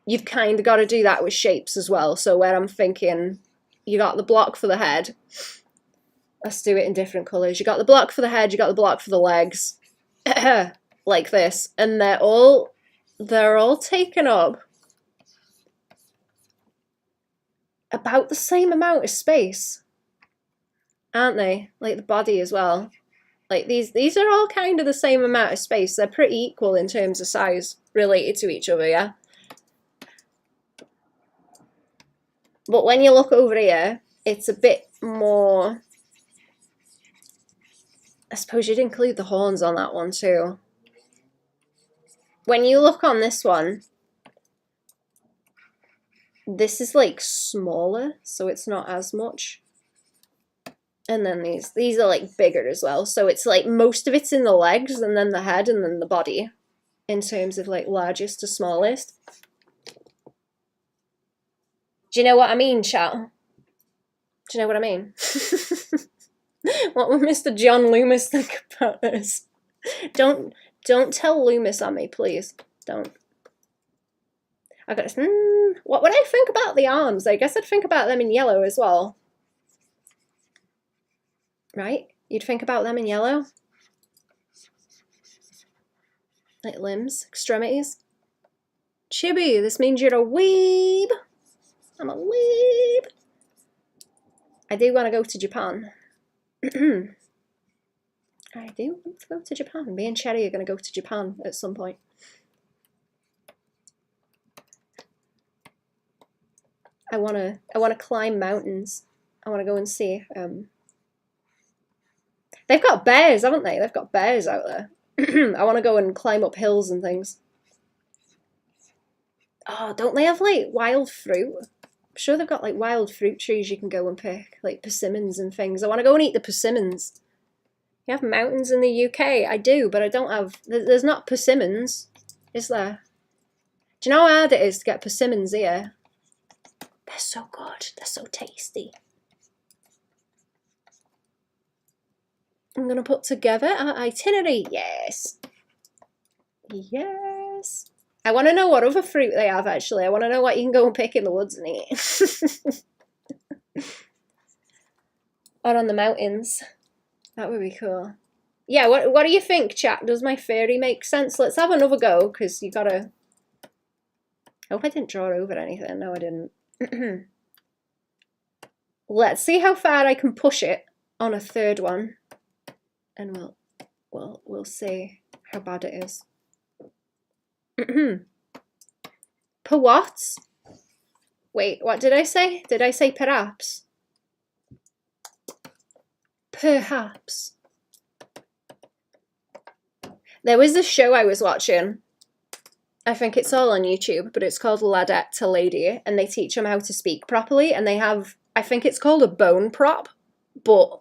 You've kind of got to do that with shapes as well. So where I'm thinking, you got the block for the head. Let's do it in different colours. You got the block for the head, you got the block for the legs. Like this. And they're all taken up about the same amount of space. Aren't they? Like the body as well. Like these are all kind of the same amount of space. They're pretty equal in terms of size related to each other, yeah? But when you look over here, it's a bit more... I suppose you'd include the horns on that one too. When you look on this one, this is like smaller, so it's not as much. And then these are like bigger as well. So it's like most of it's in the legs and then the head and then the body. in terms of like largest to smallest. Do you know what I mean, chat? Do you know what I mean? What would Mr. John Loomis think about this? Don't tell Loomis on me, please. Don't. I got what would I think about the arms? I guess I'd think about them in yellow as well. Right? You'd think about them in yellow? Like limbs, extremities. Chibi, this means you're a weeb. I'm a weeb. I do want to go to Japan. I do want to go to Japan. Me and Cherry are going to go to Japan at some point. I want to climb mountains. I want to go and see. They've got bears, haven't they? They've got bears out there. I want to go and climb up hills and things. Oh, don't they have like wild fruit? I'm sure they've got like wild fruit trees you can go and pick, like persimmons and things. I want to go and eat the persimmons. You have mountains in the UK? I do, but I don't have... There's not persimmons, is there? Do you know how hard it is to get persimmons here? They're so good. They're so tasty. I'm going to put together our itinerary. Yes. Yes. I want to know what other fruit they have, actually. I want to know what you can go and pick in the woods and eat. Or on the mountains. That would be cool. Yeah, what do you think, chat? Does my theory make sense? Let's have another go, because you gotta... I hope I didn't draw over anything. No, I didn't. Let's see how far I can push it on a third one. And we'll see how bad it is. Per what? Wait, what did I say? Did I say perhaps? Perhaps. There was a show I was watching. I think it's all on YouTube, but it's called Ladette to Lady, and they teach them how to speak properly, and they have, I think it's called a bone prop, but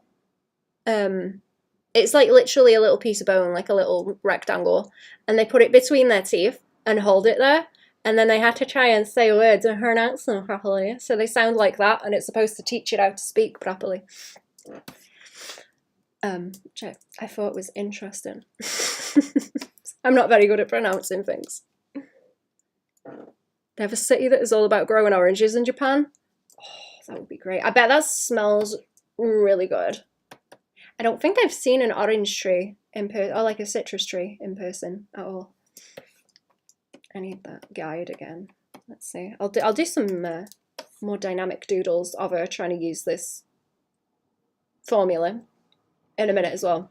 it's like literally a little piece of bone, like a little rectangle, and they put it between their teeth and hold it there, and then they have to try and say words and pronounce them properly, so they sound like that, and it's supposed to teach you how to speak properly. Which I thought was interesting. I'm not very good at pronouncing things. They have a city that is all about growing oranges in Japan. Oh, that would be great. I bet that smells really good. I don't think I've seen an orange tree in person, or like a citrus tree in person at all. I need that guide again. Let's see. I'll do some more dynamic doodles of her trying to use this formula in a minute as well.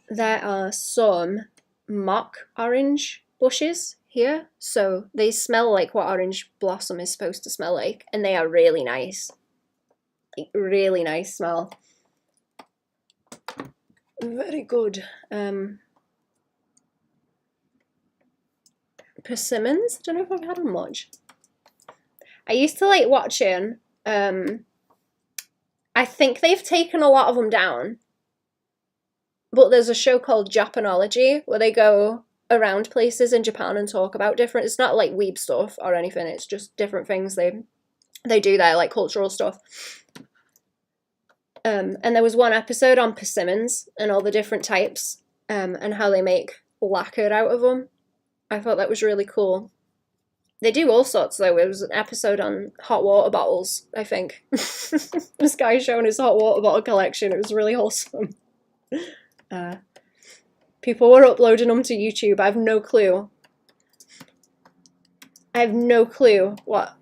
There are some mock orange bushes here, so they smell like what orange blossom is supposed to smell like, and they are really nice. Really nice smell. Very good. Persimmons? I don't know if I've had them much. I used to like watching, I think they've taken a lot of them down, but there's a show called Japanology where they go around places in Japan and talk about different, it's not like weeb stuff or anything, it's just different things they do there, like cultural stuff. And there was one episode on persimmons and all the different types, and how they make lacquer out of them. I thought that was really cool. They do all sorts though. It was an episode on hot water bottles, I think. This guy showing his hot water bottle collection. It was really wholesome. People were uploading them to YouTube. I have no clue. I have no clue what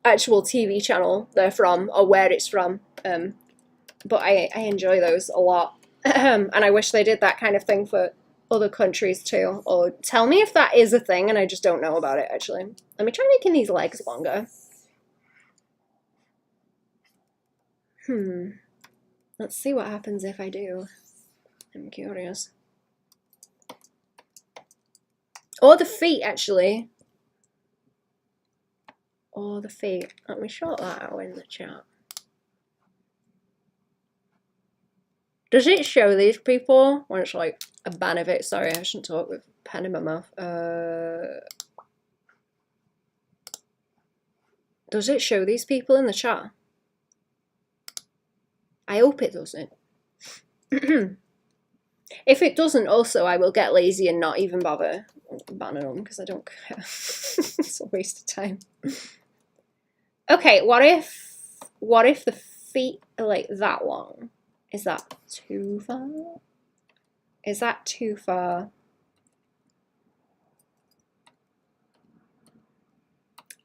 actual TV channel they're from or where it's from. But I enjoy those a lot. And I wish they did that kind of thing for other countries too. Or tell me if that is a thing and I just don't know about it, actually. Let me try making these legs longer. Let's see what happens if I do. I'm curious. Or the feet, actually. Or the feet. Let me shout that out in the chat. Does it show these people when it's like a ban of it? Sorry, I shouldn't talk with pen in my mouth. Does it show these people in the chat? I hope it doesn't. If it doesn't, also, I will get lazy and not even bother banning them because I don't care. It's a waste of time. Okay, what if the feet are like that long? Is that too far? Is that too far?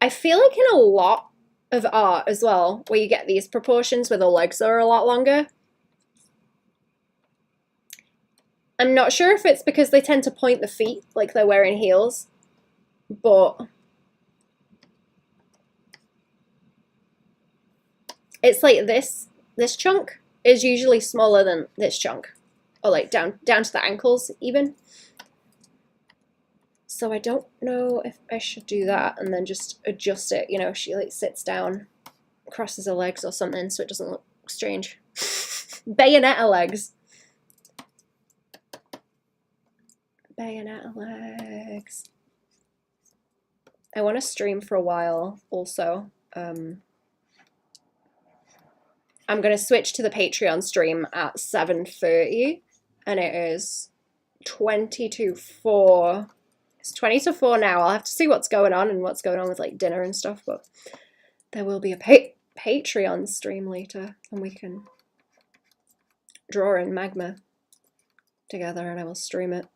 I feel like in a lot of art as well, where you get these proportions where the legs are a lot longer. I'm not sure if it's because they tend to point the feet like they're wearing heels, but it's like this chunk is usually smaller than this chunk, or like down to the ankles even. So I don't know if I should do that and then just adjust it. You know, she like sits down, crosses her legs or something so it doesn't look strange. Bayonetta legs. Bayonetta legs. I want to stream for a while also. I'm going to switch to the Patreon stream at 7:30 and it is 20 to 4. It's 20 to 4 now. I'll have to see what's going on and what's going on with like dinner and stuff, but there will be a Patreon stream later and we can draw in magma together and I will stream it.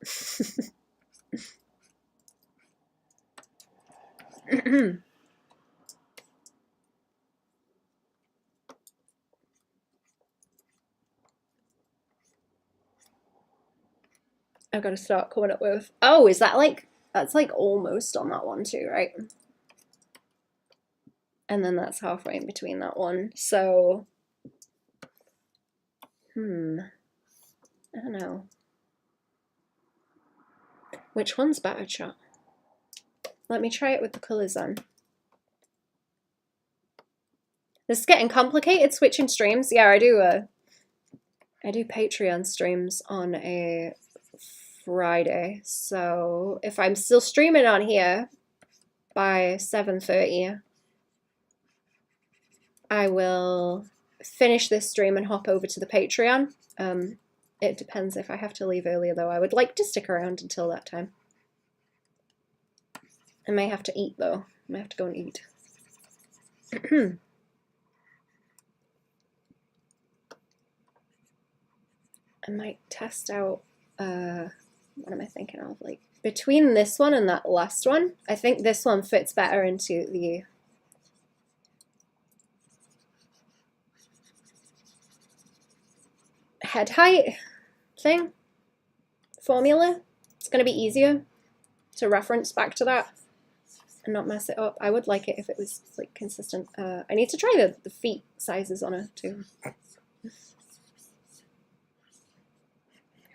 I've got to start coming up with, oh, is that like, that's like almost on that one too, right? And then that's halfway in between that one. So, I don't know. Which one's better, chat? Let me try it with the colours then. This is getting complicated, switching streams. Yeah, I do Patreon streams on a Friday. So if I'm still streaming on here by 7:30, I will finish this stream and hop over to the Patreon. It depends if I have to leave earlier though. I would like to stick around until that time. I may have to eat though. I may have to go and eat. I might test out, what am I thinking of? Like between this one and that last one, I think this one fits better into the head height thing formula. It's going to be easier to reference back to that and not mess it up. I would like it if it was like consistent. I need to try the feet sizes on her too.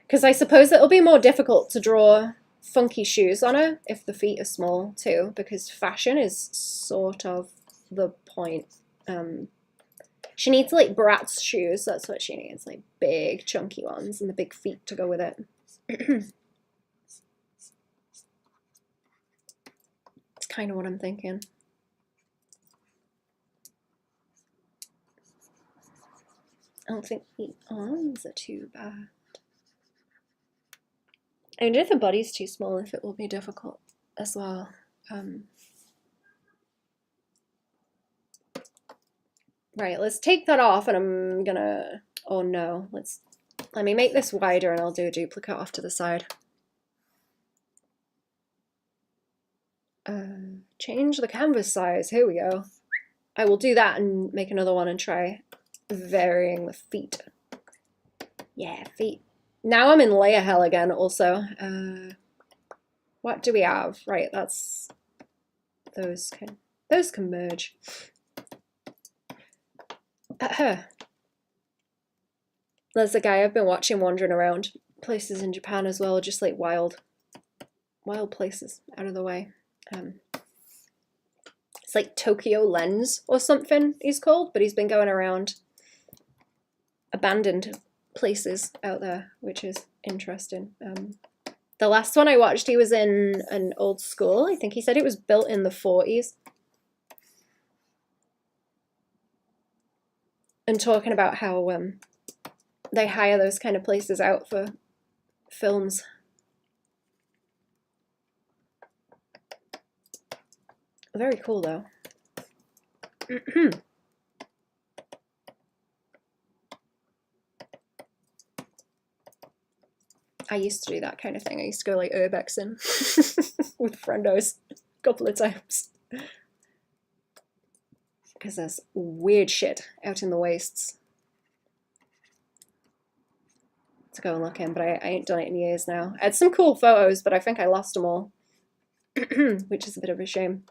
Because I suppose it'll be more difficult to draw funky shoes on her if the feet are small too, because fashion is sort of the point. She needs like Bratz shoes, that's what she needs, like big chunky ones and the big feet to go with it. It's kind of what I'm thinking. I don't think the arms are too bad. I wonder if the body's too small, if it will be difficult as well. Right, let's take that off and I'm gonna, oh no, let me make this wider and I'll do a duplicate off to the side. Change the canvas size, here we go. I will do that and make another one and try varying the feet. Yeah, feet. Now I'm in layer hell again also. What do we have? Right, that's, those can merge. There's a guy I've been watching wandering around places in Japan as well, just like wild places out of the way. It's like Tokyo Lens or something he's called, but he's been going around abandoned places out there, which is interesting. The last one I watched, he was in an old school. I think he said it was built in the 40s. And talking about how they hire those kind of places out for films. Very cool, though. I used to do that kind of thing. I used to go like urbexing with friendos a couple of times. Because there's weird shit out in the wastes to go and look in, but I ain't done it in years now. I had some cool photos, but I think I lost them all, which is a bit of a shame.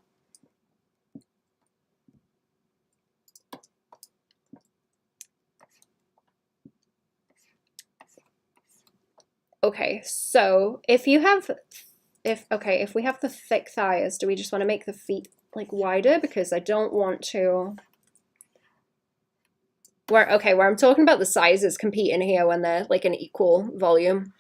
Okay, so if we have the thick thighs, do we just want to make the feet like wider? Because I don't want to, where I'm talking about the sizes competing here when they're like an equal volume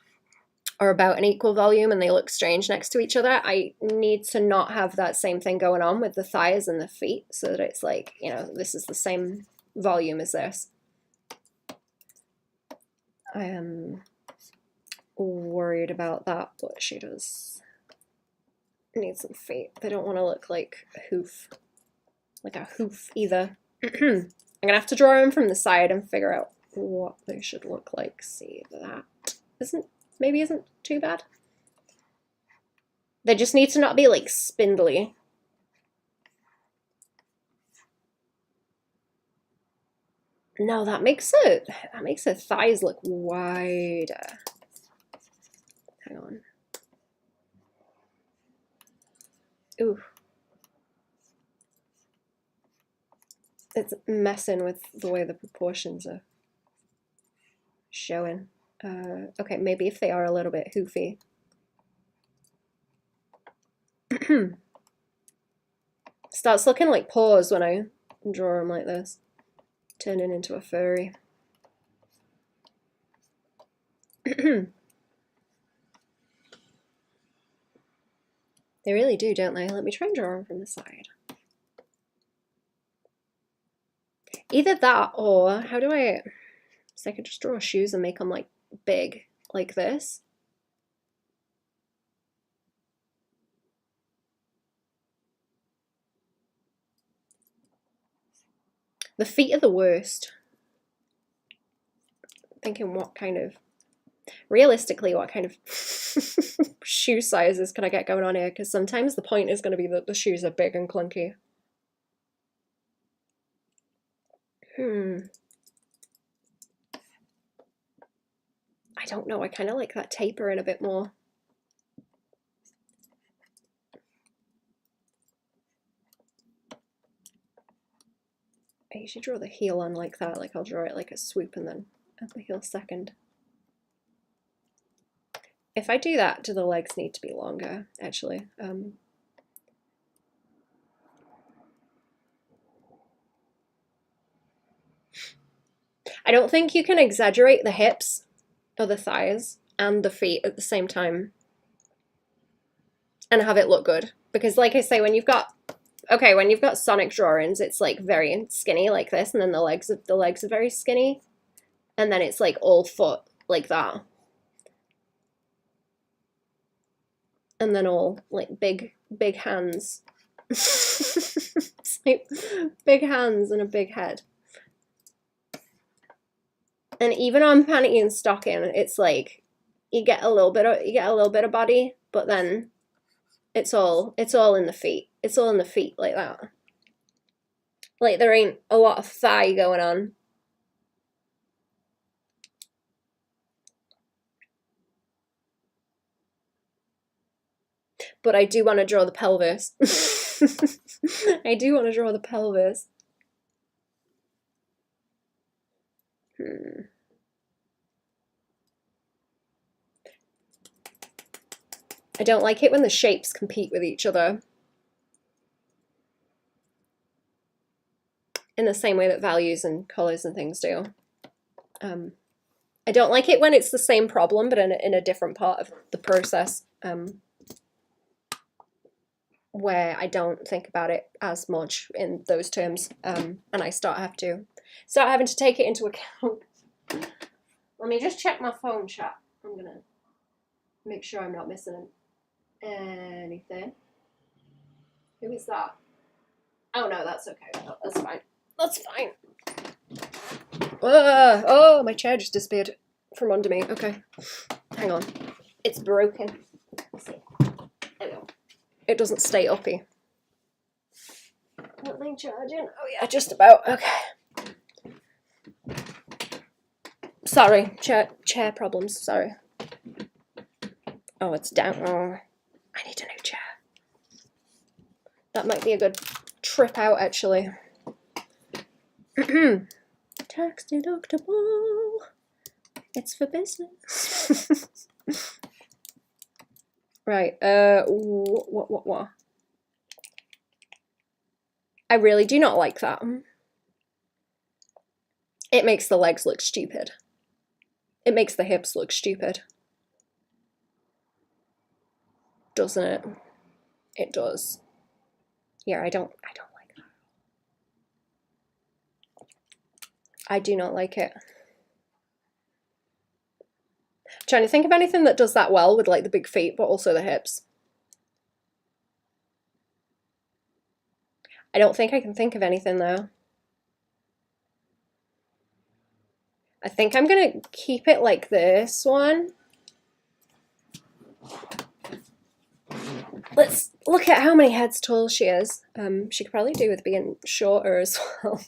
or about an equal volume and they look strange next to each other. I need to not have that same thing going on with the thighs and the feet so that it's like, you know, this is the same volume as this. I am worried about that, but she does need some feet. They don't want to look like a hoof either. I'm gonna have to draw them from the side and figure out what they should look like. See, that isn't too bad. They just need to not be like spindly. No, that makes her thighs look wider. Hang on. Ooh. It's messing with the way the proportions are showing. Okay, maybe if they are a little bit hoofy. Starts looking like paws when I draw them like this. Turning into a furry. They really do, don't they? Let me try and draw them from the side. Either that or, how do I... So I could just draw shoes and make them like big, like this. The feet are the worst. Thinking what kind of, realistically, what kind of shoe sizes can I get going on here? Because sometimes the point is going to be that the shoes are big and clunky. I don't know, I kind of like that taper in a bit more. I usually draw the heel on like that, like I'll draw it like a swoop and then add the heel second. If I do that, do the legs need to be longer, actually? I don't think you can exaggerate the hips or the thighs and the feet at the same time and have it look good. Because like I say, when you've got sonic drawings, it's like very skinny like this, and then the legs are very skinny, and then it's like all foot like that, and then all like big hands. It's like big hands and a big head. And even on panty and stocking, it's like you get a little bit of body, but then it's all in the feet. It's all in the feet like that. Like there ain't a lot of thigh going on. But I do want to draw the pelvis. I do want to draw the pelvis. I don't like it when the shapes compete with each other in the same way that values and colors and things do. I don't like it when it's the same problem, but in a different part of the process, where I don't think about it as much in those terms, and I start having to take it into account. Let me just check my phone chat. I'm gonna make sure I'm not missing anything. Who is that? Oh no, that's okay. That's fine. That's fine. Oh, my chair just disappeared from under me. Okay, hang on. It's broken. Let's see. There we go. It doesn't stay uppy. That thing charging? Oh yeah, just about. Okay. Sorry, chair problems. Sorry. Oh, it's down. Oh, I need a new chair. That might be a good trip out, actually. Tax deductible. It's for business. Right. What? I really do not like that. It makes the legs look stupid. It makes the hips look stupid. Doesn't it? It does. Yeah, I don't like that. I do not like it. Trying to think of anything that does that well with like the big feet, but also the hips. I don't think I can think of anything though. I think I'm gonna keep it like this one. Let's look at how many heads tall she is. She could probably do with being shorter as well.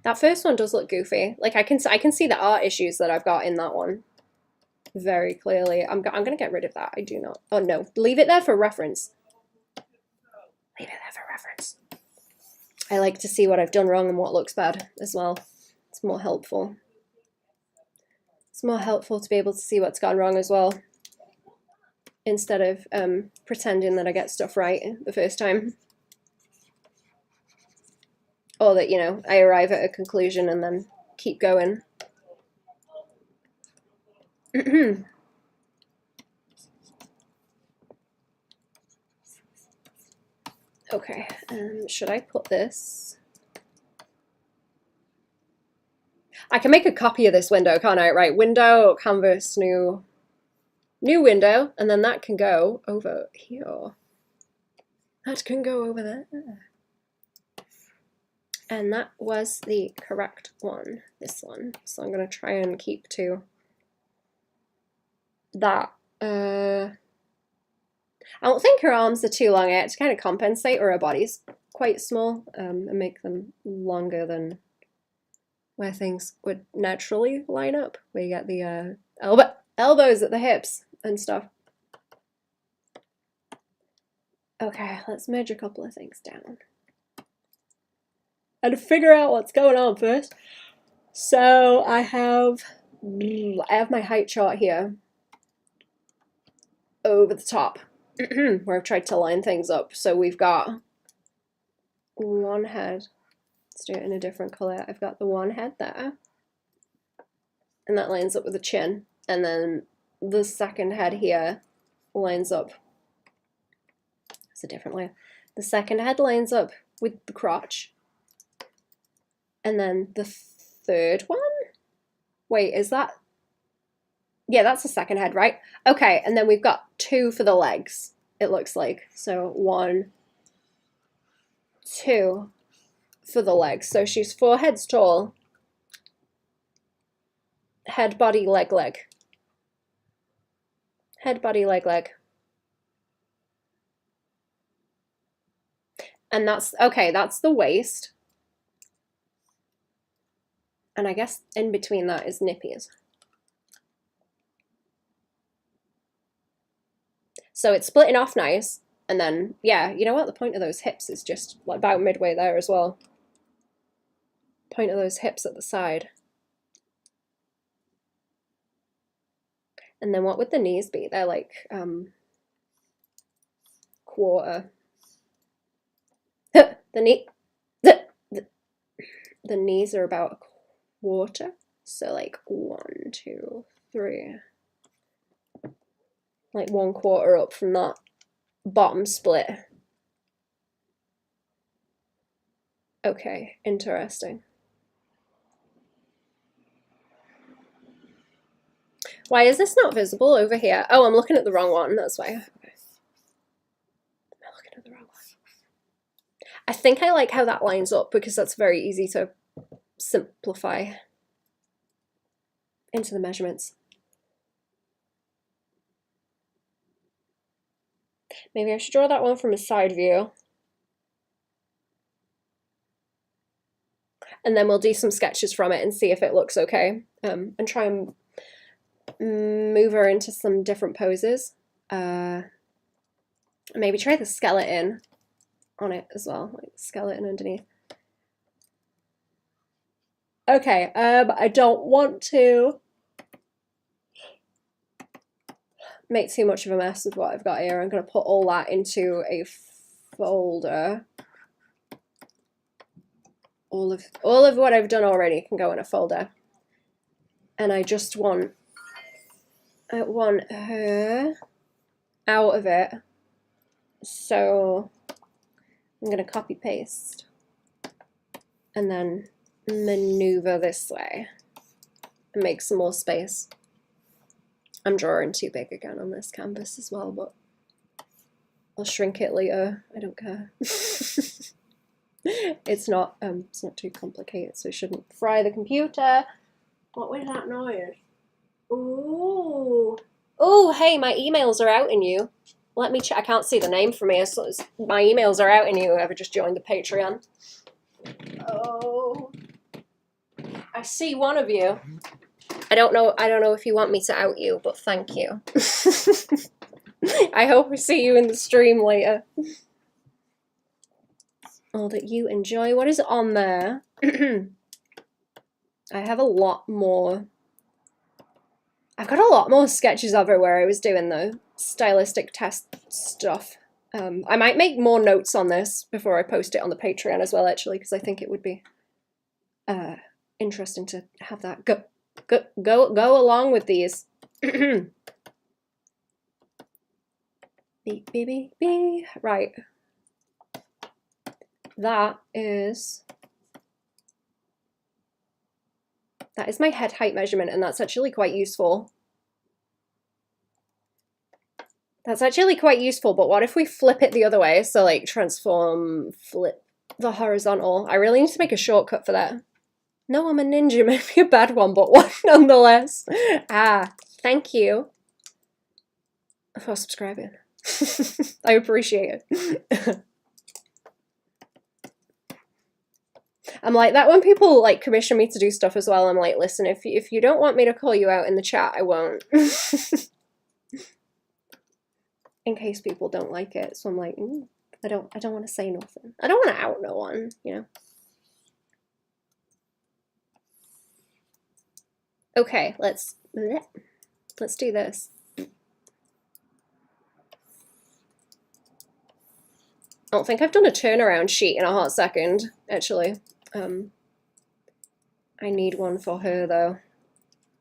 That first one does look goofy. Like I can see the art issues that I've got in that one very clearly. I'm gonna get rid of that. I do not. Oh no, leave it there for reference. Leave it there for reference. I like to see what I've done wrong and what looks bad as well. It's more helpful. It's more helpful to be able to see what's gone wrong as well, instead of pretending that I get stuff right the first time. Or that, you know, I arrive at a conclusion and then keep going. Okay, should I put this? I can make a copy of this window, can't I? Right, window, canvas, new window, and then that can go over here. That can go over there. And that was the correct one, this one. So I'm gonna try and keep to that. I don't think her arms are too long yet to kind of compensate, or her body's quite small, and make them longer than where things would naturally line up, where you get the elbows at the hips and stuff. Okay, let's merge a couple of things down and figure out what's going on first. So I have my height chart here over the top where I've tried to line things up. So we've got one head. Let's do it in a different color. I've got the one head there, and that lines up with the chin, and then the second head here lines up. It's a different layer. The second head lines up with the crotch, and then the third one, wait, is that, yeah, that's the second head, right? Okay, and then we've got two for the legs, it looks like. So 1, 2 for the legs. So she's 4 heads tall. Head, body, leg, leg. Head, body, leg, leg. And that's, okay, that's the waist. And I guess in between that is nippies. So it's splitting off nice. And then, yeah, you know what? The point of those hips is just about midway there as well. Point of those hips at the side. And then what would the knees be? They're like, quarter. The knees are about a quarter. So like 1, 2, 3. Like 1/4 up from that bottom split. Okay, interesting. Why is this not visible over here? Oh, I'm looking at the wrong one, that's why. Okay. I'm looking at the wrong one. I think I like how that lines up because that's very easy to simplify into the measurements. Maybe I should draw that one from a side view. And then we'll do some sketches from it and see if it looks okay. And try and move her into some different poses. Maybe try the skeleton on it as well, like the skeleton underneath. Okay, I don't want to make too much of a mess of what I've got here. I'm going to put all that into a folder. All of what I've done already can go in a folder. And I just want her out of it. So I'm going to copy paste and then maneuver this way and make some more space. I'm drawing too big again on this canvas as well, but I'll shrink it later. I don't care. It's not too complicated, so it shouldn't fry the computer. What was that noise? Ooh. Oh, hey, my emails are out in you. Let me check. I can't see the name from here, so my emails are out in you, whoever just joined the Patreon. Oh. I see one of you. I don't know if you want me to out you, but thank you. I hope we see you in the stream later. Oh, that you enjoy. What is on there? I have a lot more. I've got a lot more sketches of her where I was doing the stylistic test stuff. I might make more notes on this before I post it on the Patreon as well, actually, because I think it would be interesting to have that go along with these. Beep, beep, beep, beep. Right. That is my head height measurement, and that's actually quite useful. That's actually quite useful, but what if we flip it the other way? So like transform, flip the horizontal. I really need to make a shortcut for that. No, I'm a ninja, maybe a bad one, but one nonetheless. Thank you for subscribing. I appreciate it. I'm like that when people like commission me to do stuff as well. I'm like, listen, if you don't want me to call you out in the chat, I won't. In case people don't like it. So I'm like, I don't want to say nothing. I don't want to out no one, you know. Okay, let's do this. I don't think I've done a turnaround sheet in a hot second, actually. I need one for her though,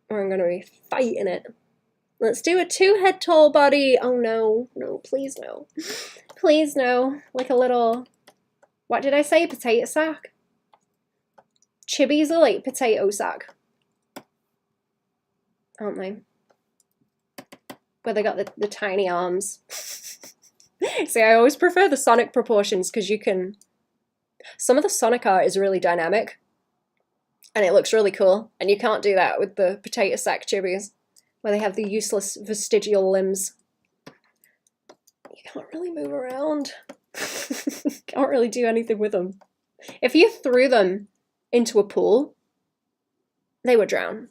or I'm gonna be fighting it. Let's do a 2-head tall body. Oh no, no, please no. Please no. Like a little, what did I say? Potato sack? Chibis are like potato sack, aren't they? Where they got the tiny arms. See, I always prefer the Sonic proportions because you can, some of the Sonic art is really dynamic and it looks really cool, and you can't do that with the potato sack chibis where they have the useless vestigial limbs. You can't really move around. Can't really do anything with them. If you threw them into a pool, they would drown.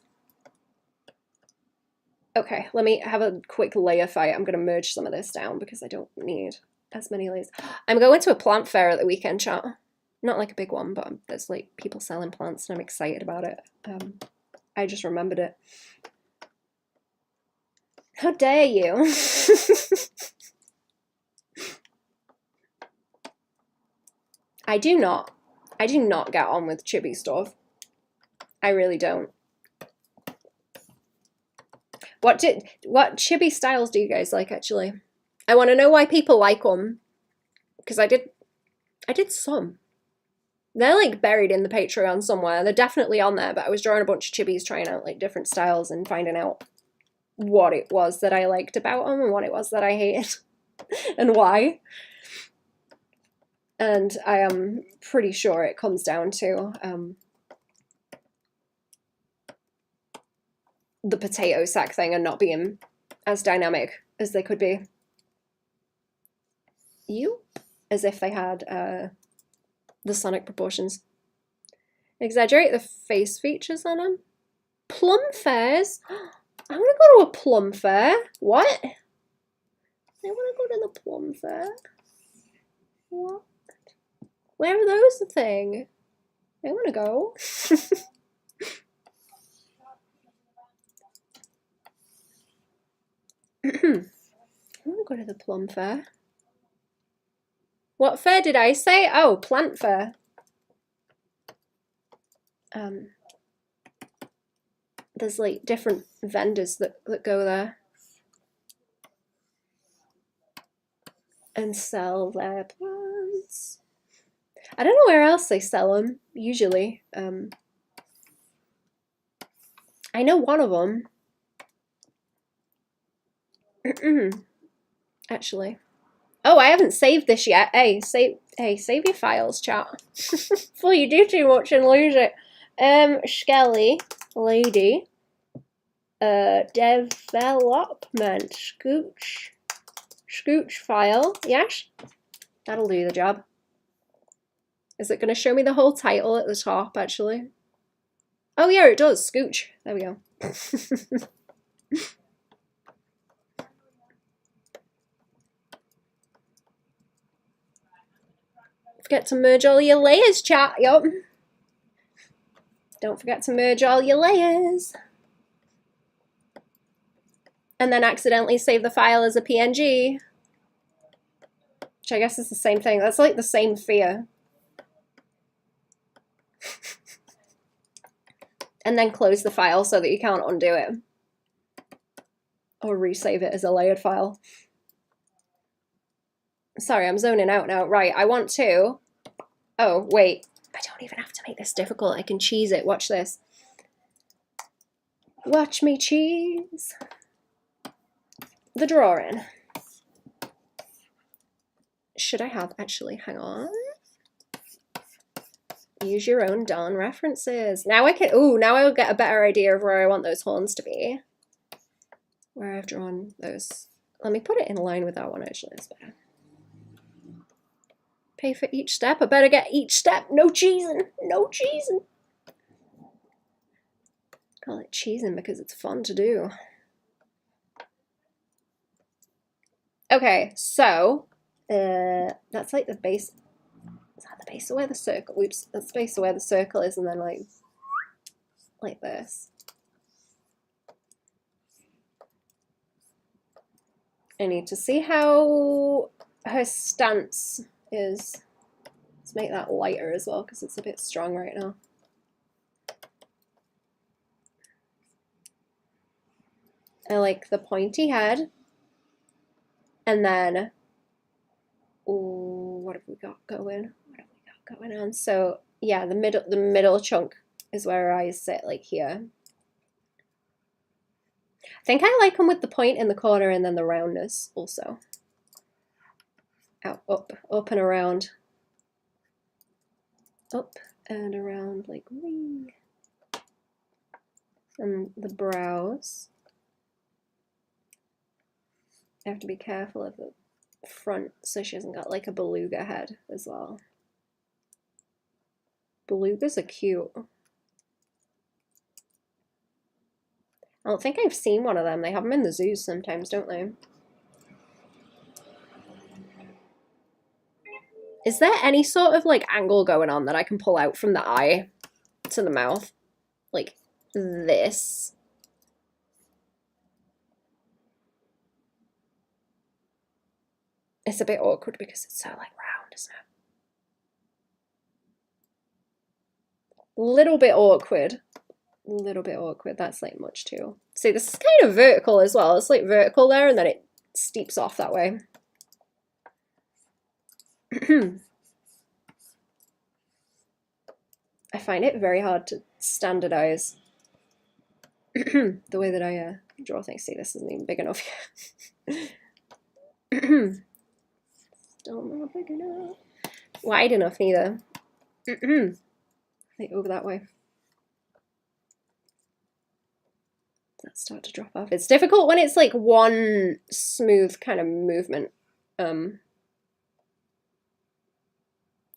Okay, let me have a quick layer fight. I'm going to merge some of this down because I don't need as many layers. I'm going to a plant fair at the weekend, chat. Not like a big one, but there's like people selling plants and I'm excited about it. I just remembered it. How dare you? I do not get on with chibi stuff. I really don't. What chibi styles do you guys like, actually? I want to know why people like them, because I did some. They're like buried in the Patreon somewhere. They're definitely on there, but I was drawing a bunch of chibis, trying out like different styles and finding out what it was that I liked about them and what it was that I hated and why. And I am pretty sure it comes down to the potato sack thing and not being as dynamic as they could be. As if they had the sonic proportions. Exaggerate the face features on them. Plum fairs? I want to go to a plum fair. What? I want to go to the plum fair. What? Where are those a thing? I want to go. I want to go to the plum fair. What fair did I say? Oh, plant fair. There's like different vendors that go there and sell their plants. I don't know where else they sell them, usually. I know one of them. Actually. Oh, I haven't saved this yet. Hey, save your files, chat. Before you do too much and lose it. Skelly, lady. Development. Scooch file. Yes? That'll do the job. Is it going to show me the whole title at the top, actually? Oh, yeah, it does. Scooch. There we go. Forget to merge all your layers, chat. Yup. Don't forget to merge all your layers. And then accidentally save the file as a PNG. Which I guess is the same thing. That's like the same fear. And then close the file so that you can't undo it. Or resave it as a layered file. Sorry, I'm zoning out now. Right, I want to... Oh, wait. I don't even have to make this difficult. I can cheese it. Watch this. Watch me cheese the drawing. Should I have... Actually, hang on. Use your own darn references. Now I can... Ooh, now I'll get a better idea of where I want those horns to be. Where I've drawn those. Let me put it in line with that one, actually. It's better. Pay for each step. I better get each step. No cheesing. No cheesing. Call it cheesing because it's fun to do. Okay, so that's like the base. Is that the base of where the circle? Oops, that's the base of where the circle is, and then like this. I need to see how her stance is. Let's make that lighter as well because it's a bit strong right now. I like the pointy head. And then, ooh, what have we got going? What have we got going on? So yeah, the middle chunk is where her eyes sit, like here. I think I like them with the point in the corner and then the roundness also. Out, up and around. Up and around like wing. And the brows. I have to be careful of the front so she hasn't got like a beluga head as well. Belugas are cute. I don't think I've seen one of them. They have them in the zoos sometimes, don't they? Is there any sort of like angle going on that I can pull out from the eye to the mouth? Like this? It's a bit awkward because it's so like round, isn't it? Little bit awkward. A little bit awkward. That's like much too. See, this is kind of vertical as well. It's like vertical there and then it steeps off that way. I find it very hard to standardize the way that I draw things. See, this isn't even big enough yet. Still not big enough. Wide enough neither. Like over that way. That start to drop off. It's difficult when it's like one smooth kind of movement.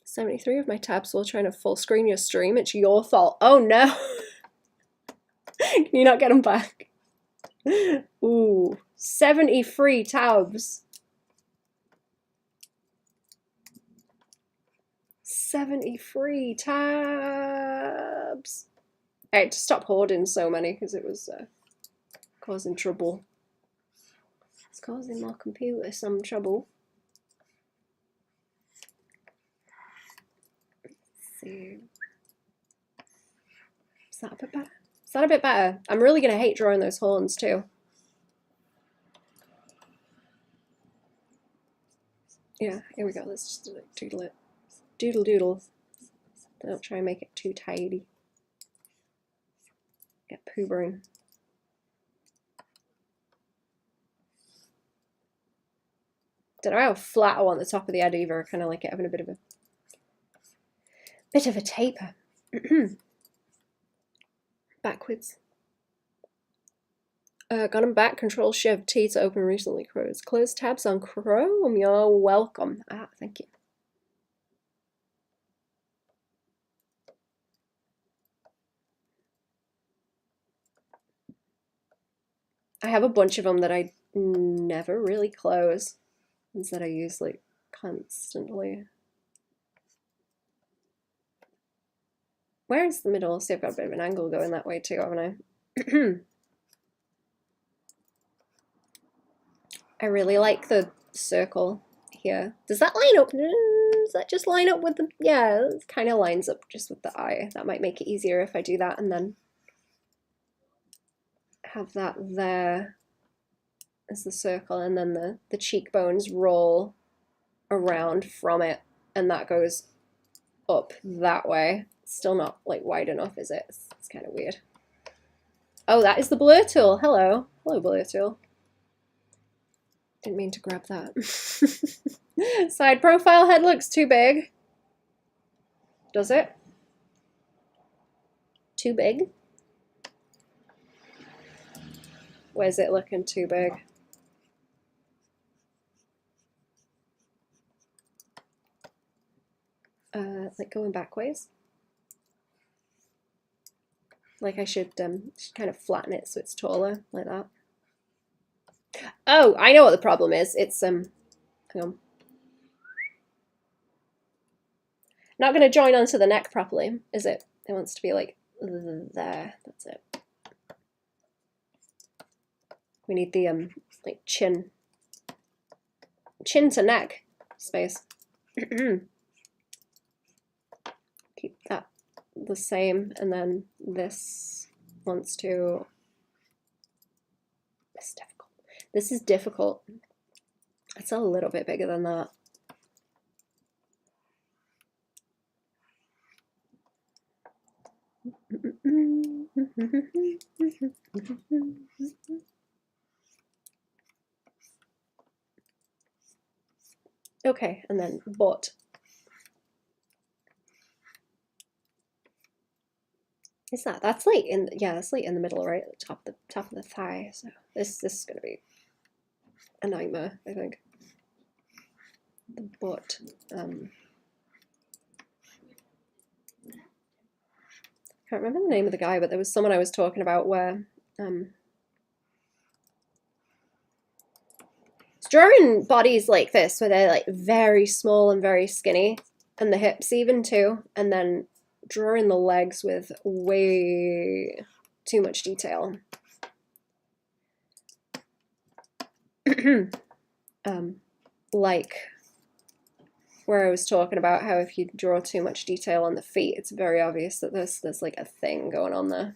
73 of my tabs while trying to full screen your stream. It's your fault. Oh no. Can you not get them back? Ooh, 73 tabs. 73 tabs. I had to stop hoarding so many because it was causing trouble. It's causing my computer some trouble. See. Is that a bit better? Is that a bit better? I'm really going to hate drawing those horns too. Yeah, here we go. Let's just doodle it. Doodle doodle. Don't try and make it too tidy. Get poobering. Don't know how flat I want the top of the head either. I kind of like it having a bit of a taper. Backwards. Got them back. Control Shift T to open recently closed. Close tabs on Chrome. You're welcome. Ah, thank you. I have a bunch of them that I never really close. Ones that I use like constantly. Where's the middle? See, I've got a bit of an angle going that way too, haven't I? I really like the circle here. Does that line up? Does that just line up with the... Yeah, it kind of lines up just with the eye. That might make it easier if I do that and then have that there as the circle, and then the cheekbones roll around from it, and that goes up that way. It's still not like wide enough, is it? It's kind of weird. Oh, that is the blur tool. Hello. Hello, blur tool. Didn't mean to grab that. Side profile head looks too big. Does it? Too big? Where's it looking too big? Like going backwards. Like I should kind of flatten it so it's taller, like that. Oh, I know what the problem is. It's hang on. Not going to join onto the neck properly, is it? It wants to be like there. That's it. We need the like chin to neck space. Keep that the same, and then this wants to. It's difficult. This is difficult. It's a little bit bigger than that. Okay, and then butt. Is that? That's like in, yeah, that's like in the middle, right? At the top of the thigh. So this is gonna be a nightmare, I think. The butt. Can't remember the name of the guy, but there was someone I was talking about where it's drawing bodies like this, where they're like very small and very skinny, and the hips even too, and then drawing the legs with way too much detail. Like where I was talking about how if you draw too much detail on the feet, it's very obvious that there's like a thing going on there.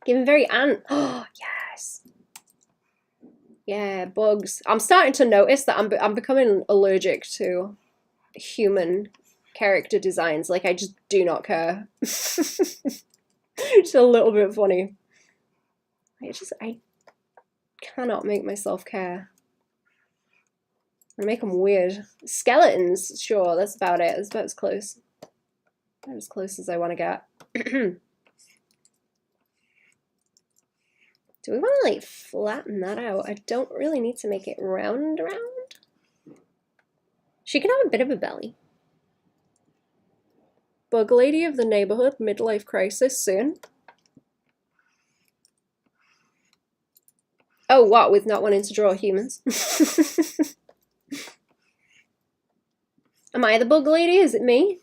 Giving very oh yes. Yeah, bugs. I'm starting to notice that I'm becoming allergic to human character designs. Like, I just do not care. It's a little bit funny. I cannot make myself care. I make them weird. Skeletons, sure, that's about it. That's about as close. About as close as I want to get. Do we want to like flatten that out? I don't really need to make it round. She can have a bit of a belly. Bug lady of the neighborhood, midlife crisis soon. Oh, what, with not wanting to draw humans? Am I the bug lady? Is it me?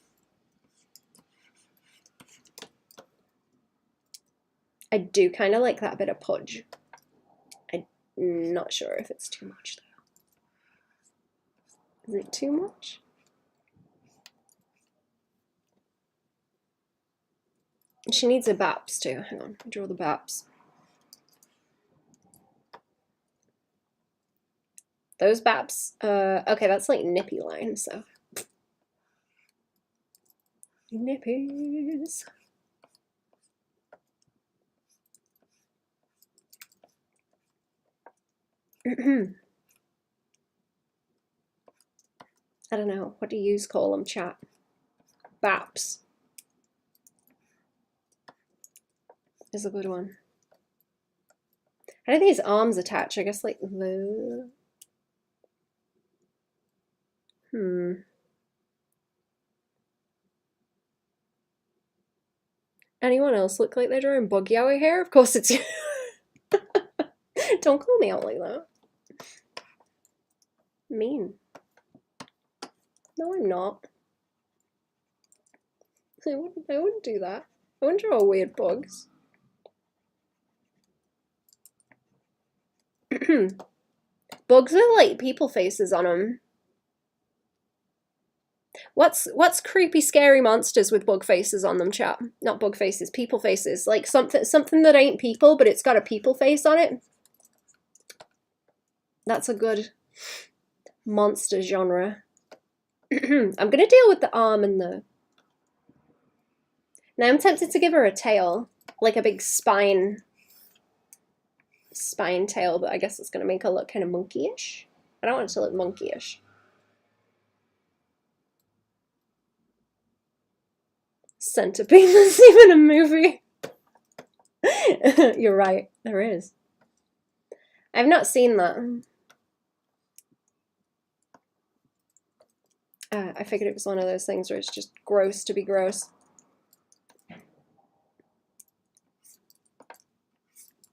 I do kind of like that bit of pudge. I'm not sure if it's too much though. Is it too much? She needs a baps too. Hang on, draw the baps. Those baps, okay, that's like nippy line, so. Nippies. I don't know, what do you call them, chat? Baps is a good one. How do these arms attach? I guess like the... Anyone else look like they're drawing bug yowie hair? Of course it's you. Don't call me out like that. Mean. No, I'm not. I wouldn't do that. I wouldn't draw weird bugs. Bugs with like people faces on them. What's creepy scary monsters with bug faces on them, chat? Not bug faces, people faces. Like something that ain't people, but it's got a people face on it. That's a good monster genre. I'm gonna deal with the arm and the... Now I'm tempted to give her a tail, like a big spine tail, but I guess it's gonna make her look kind of monkey-ish. I don't want it to look monkey-ish. Centipede, there's even a movie. You're right, there is. I've not seen that. I figured it was one of those things where it's just gross to be gross.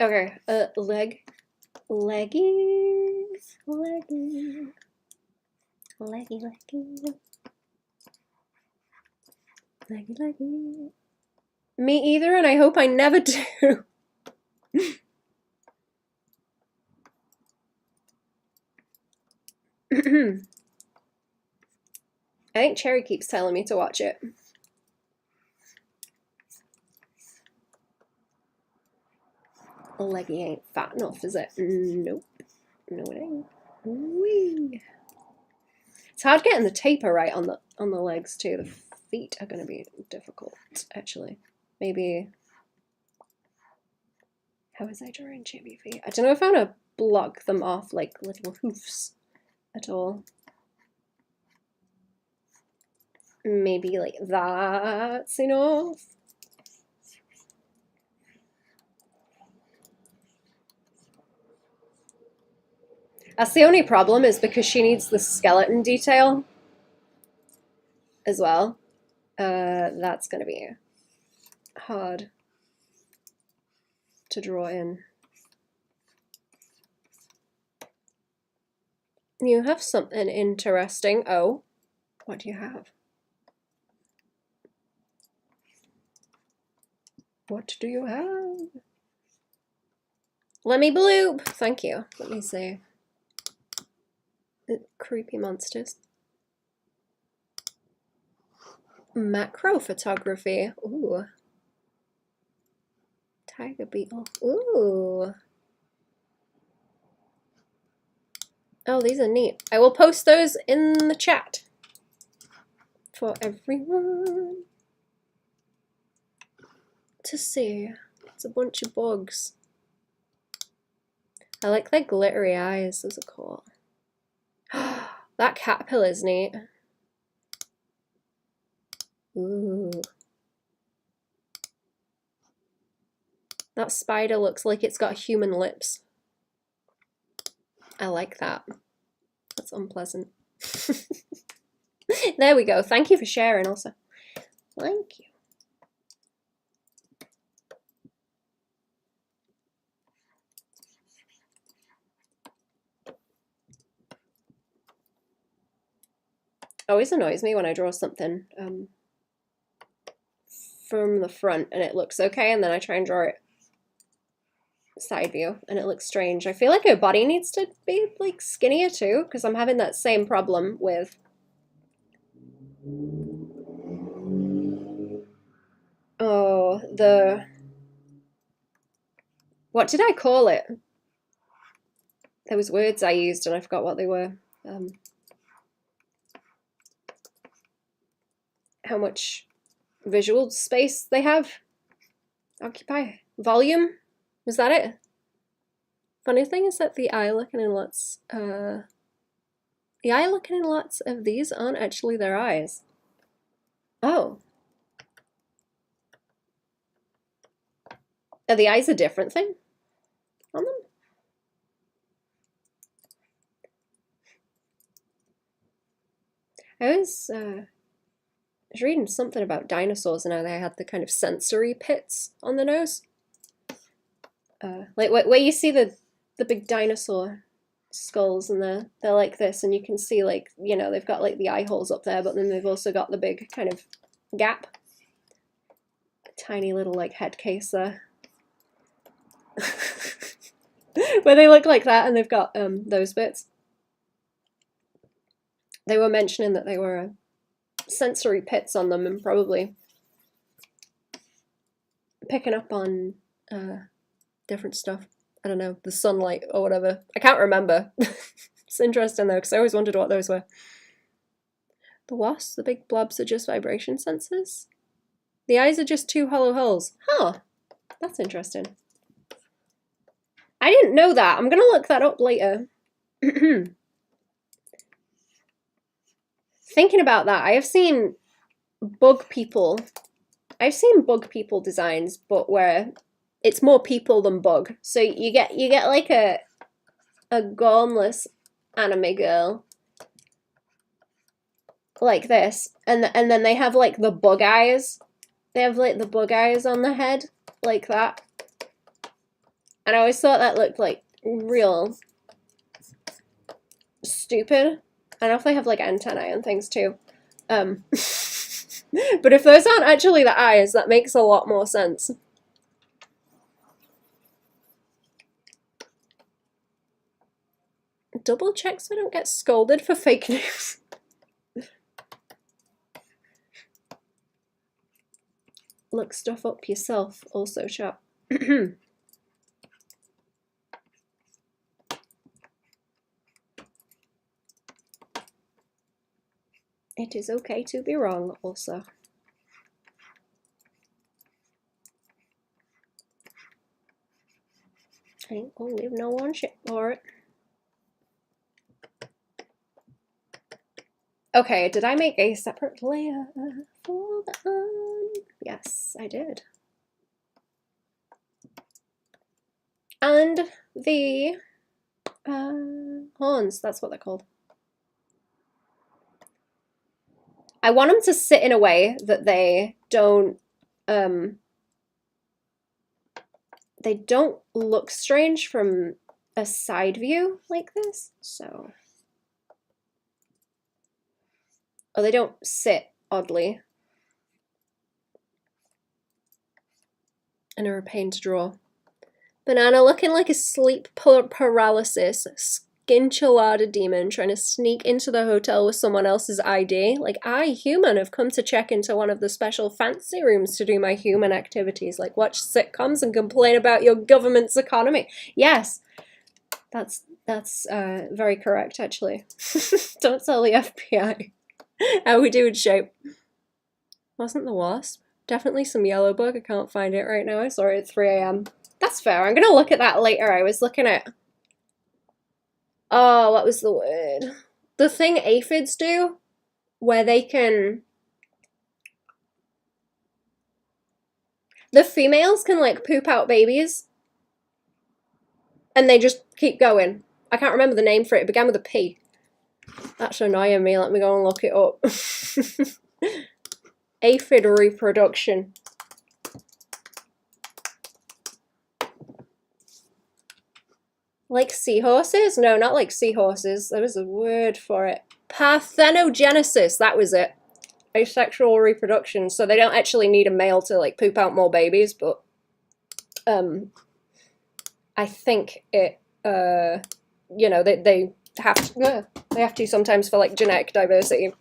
Okay, leggies. Leggy. Me either, and I hope I never do. I think Cherry keeps telling me to watch it. Leggy ain't fat enough, is it? Nope. No, it ain't. Whee. It's hard getting the taper right on the legs too. The feet are going to be difficult, actually. Maybe... How was I drawing chibi feet? I don't know if I want to block them off like little hoofs at all. Maybe like that's enough. That's the only problem, is because she needs the skeleton detail as well. That's going to be hard to draw in. You have something interesting. Oh, what do you have? What do you have? Let me bloop. Thank you. Let me see. Creepy monsters. Macro photography. Ooh. Tiger beetle. Ooh. Oh, these are neat. I will post those in the chat for everyone to see. It's a bunch of bugs. I like their glittery eyes. Those are cool. That caterpillar's neat. Ooh. That spider looks like it's got human lips. I like that. That's unpleasant. There we go. Thank you for sharing also. Thank you. Always annoys me when I draw something from the front and it looks okay, and then I try and draw it side view and it looks strange. I feel like her body needs to be like skinnier too, because I'm having that same problem with what did I call it? There was words I used and I forgot what they were. How much visual space they have. Occupy. Volume? Was that it? Funny thing is that the eye looking in lots of these aren't actually their eyes. Oh. Are the eyes a different thing on them? I was reading something about dinosaurs and how they had the kind of sensory pits on the nose. Like where you see the big dinosaur skulls and they're like this, and you can see, like, you know, they've got like the eye holes up there, but then they've also got the big kind of gap. A tiny little like head case there. Where they look like that and they've got those bits. They were mentioning that they were sensory pits on them and probably picking up on different stuff. I don't know, the sunlight or whatever. I can't remember. It's interesting though, because I always wondered what those were. The wasps, the big blobs, are just vibration sensors. The eyes are just two hollow holes. Huh, that's interesting. I didn't know that. I'm gonna look that up later. Thinking about that, I have seen bug people. I've seen bug people designs, but where it's more people than bug. So you get like a gormless anime girl like this, and then they have like the bug eyes. They have like the bug eyes on the head like that. And I always thought that looked like real stupid. I don't know if they have like antennae and things too. But if those aren't actually the eyes, that makes a lot more sense. Double check so I don't get scolded for fake news. Look stuff up yourself, also, chat. It is okay to be wrong, also. I ain't gonna leave no one shit for it. Okay, did I make a separate layer for that? Yes, I did. And the horns, that's what they're called. I want them to sit in a way that they don't look strange from a side view like this, so. Or they don't sit oddly and are a pain to draw. Banana looking like a sleep paralysis enchilada demon trying to sneak into the hotel with someone else's ID. Like, I, human, have come to check into one of the special fancy rooms to do my human activities, like watch sitcoms and complain about your government's economy. Yes, that's very correct, actually. Don't tell the FBI how we do in shape. Wasn't the wasp? Definitely some yellow bug. I can't find it right now. I saw it at 3 a.m. That's fair. I'm gonna look at that later. I was looking at... Oh, what was the word? The thing aphids do, where they can... The females can, like, poop out babies, and they just keep going. I can't remember the name for it. It began with a P. That's annoying me. Let me go and look it up. Aphid reproduction. Like seahorses? No, not like seahorses. There was a word for it. Parthenogenesis. That was it. Asexual reproduction. So they don't actually need a male to like poop out more babies, but I think it you know, they have to sometimes for like genetic diversity.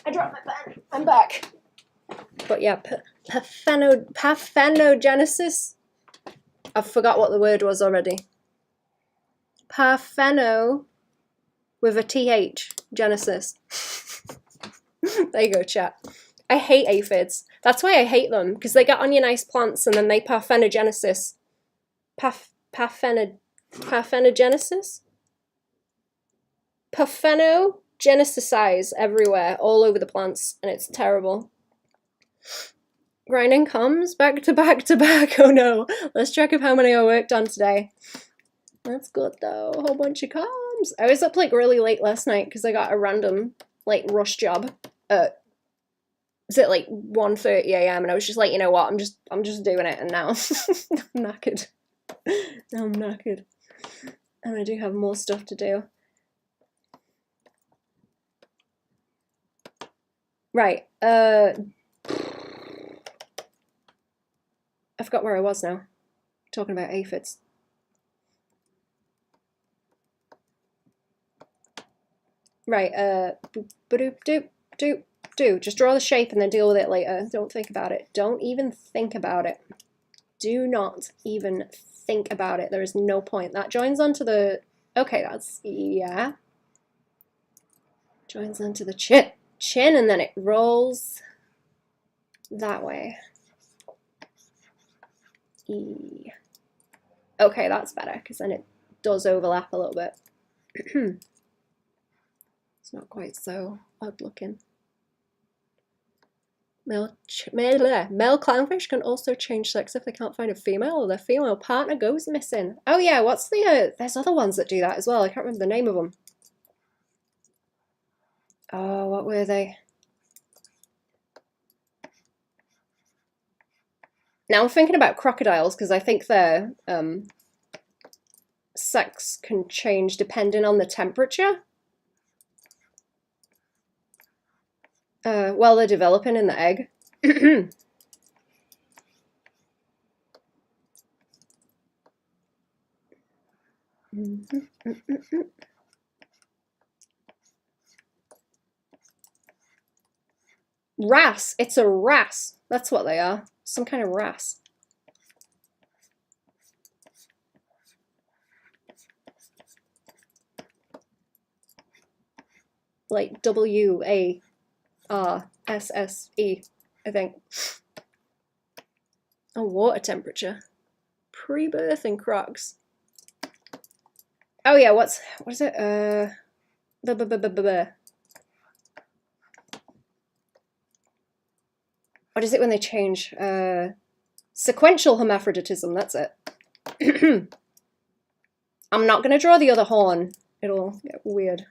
I dropped my pen. I'm back. But yeah, parthenogenesis. I forgot what the word was already. Partheno with a TH. Genesis. There you go, chat. I hate aphids. That's why I hate them, because they get on your nice plants and then they parthenogenesis. Parthenogenesis? Parthenogenesisize everywhere, all over the plants, and it's terrible. Grinding comes back to back to back. Oh no. Let's check of how many I worked on today. That's good though. A whole bunch of comms. I was up like really late last night because I got a random like rush job at, was it like 1:30 a.m. and I was just like, you know what, I'm just doing it, and now I'm knackered. Now I'm knackered. And I do have more stuff to do. Right, I forgot where I was now. Talking about aphids. Right, do. Just draw the shape and then deal with it later. Don't think about it. Don't even think about it. Do not even think about it. There is no point. That joins onto the... Okay, that's... Yeah. Joins onto the chin, and then it rolls that way. E. Okay, that's better, because then it does overlap a little bit. It's not quite so odd looking. Male clownfish can also change sex if they can't find a female or their female partner goes missing. Oh yeah, what's the... there's other ones that do that as well. I can't remember the name of them. Oh, what were they? Now I'm thinking about crocodiles because I think their sex can change depending on the temperature. While they're developing in the egg. Wrasse. It's a wrasse. That's what they are. Some kind of wrasse. Like W-A-R-S-S-E, I think. Oh, water temperature. Pre-birth in crocs. Oh yeah, what is it? What is it when they change? Sequential hermaphroditism, that's it. I'm not going to draw the other horn. It'll get weird.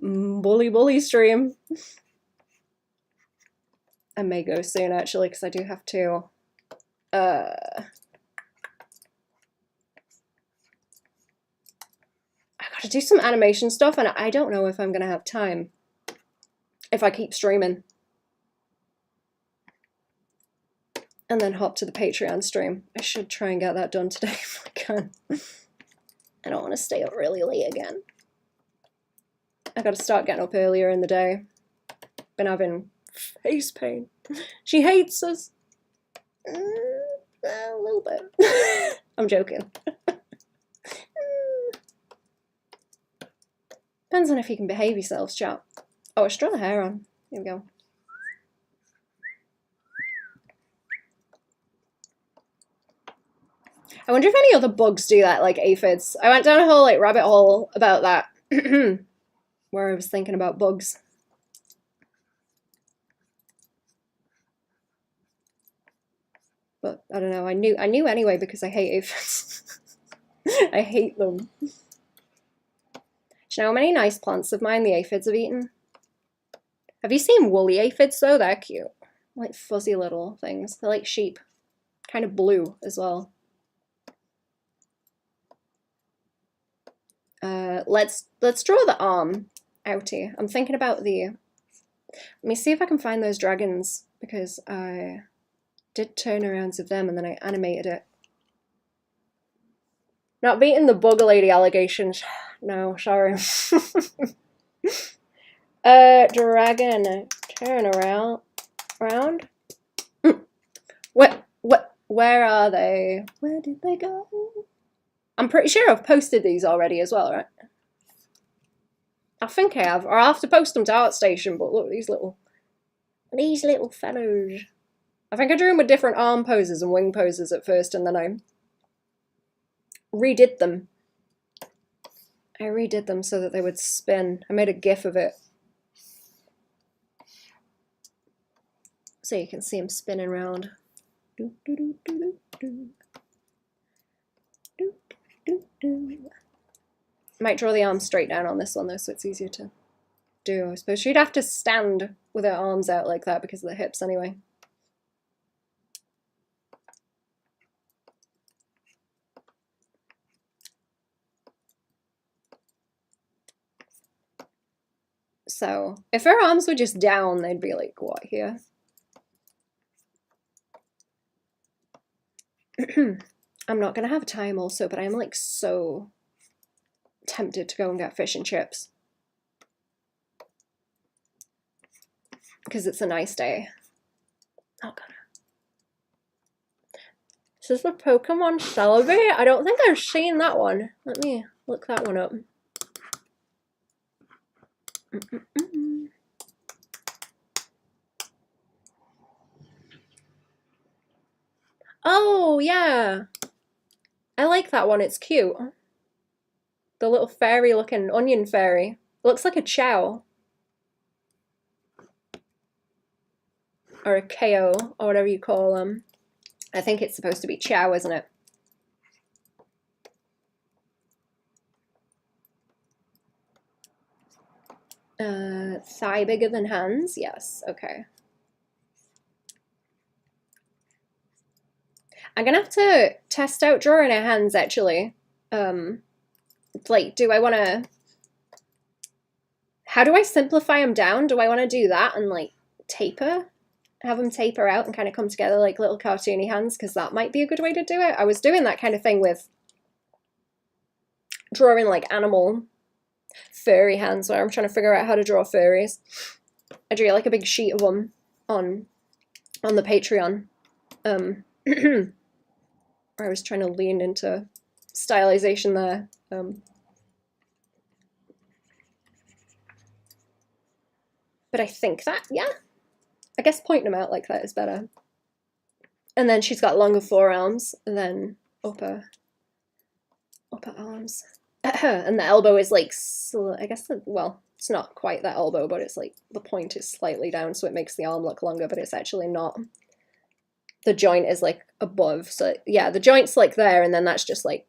Bully stream. I may go soon actually because I do have to I gotta do some animation stuff and I don't know if I'm gonna have time if I keep streaming. and then hop to the Patreon stream. I should try and get that done today if I can. I don't want to stay up really late again. I gotta start getting up earlier in the day. Been having face pain. She hates us. A little bit. I'm joking. Depends on if you can behave yourselves, chat. Oh, I should draw the hair on. Here we go. I wonder if any other bugs do that, like aphids. I went down a whole like rabbit hole about that, where I was thinking about bugs. But I don't know. I knew anyway because I hate aphids. I hate them. Do you know how many nice plants of mine the aphids have eaten? Have you seen woolly aphids though? They're cute. Like fuzzy little things. They're like sheep. Kind of blue as well. Let's draw the arm outie. I'm thinking about the... Let me see if I can find those dragons, because I did turnarounds of them and then I animated it. Not beating the bug lady allegations. No, sorry. Dragon turn around. Where are they? Where did they go? I'm pretty sure I've posted these already as well, right? I think I have, or I'll have to post them to ArtStation. But look, these little fellows. I think I drew them with different arm poses and wing poses at first, and then I redid them. I redid them so that they would spin. I made a GIF of it, so you can see them spinning around. Might draw the arms straight down on this one though, so it's easier to do. I suppose she'd have to stand with her arms out like that because of the hips anyway. So if her arms were just down, they'd be like, what, here? I'm not gonna have time also, but I'm like so tempted to go and get fish and chips because it's a nice day. Oh god. This is the Pokemon Celebrate? I don't think I've seen that one. Let me look that one up. Oh, yeah. I like that one. It's cute. The little fairy looking onion fairy. It looks like a chow. Or a KO, or whatever you call them. I think it's supposed to be chow, isn't it? Thigh bigger than hands? Yes, okay. I'm gonna have to test out drawing her hands, actually. Like, do I want to... How do I simplify them down? Do I want to do that and, like, taper? Have them taper out and kind of come together like little cartoony hands? Because that might be a good way to do it. I was doing that kind of thing with drawing, like, animal furry hands, where I'm trying to figure out how to draw furries. I drew, like, a big sheet of them on the Patreon. I was trying to lean into stylization there. But I think that, yeah. I guess pointing them out like that is better. And then she's got longer forearms than upper arms. And the elbow is like, I guess, well, it's not quite that elbow, but it's like the point is slightly down, so it makes the arm look longer, but it's actually not. The joint is like above, so yeah, the joint's like there, and then that's just like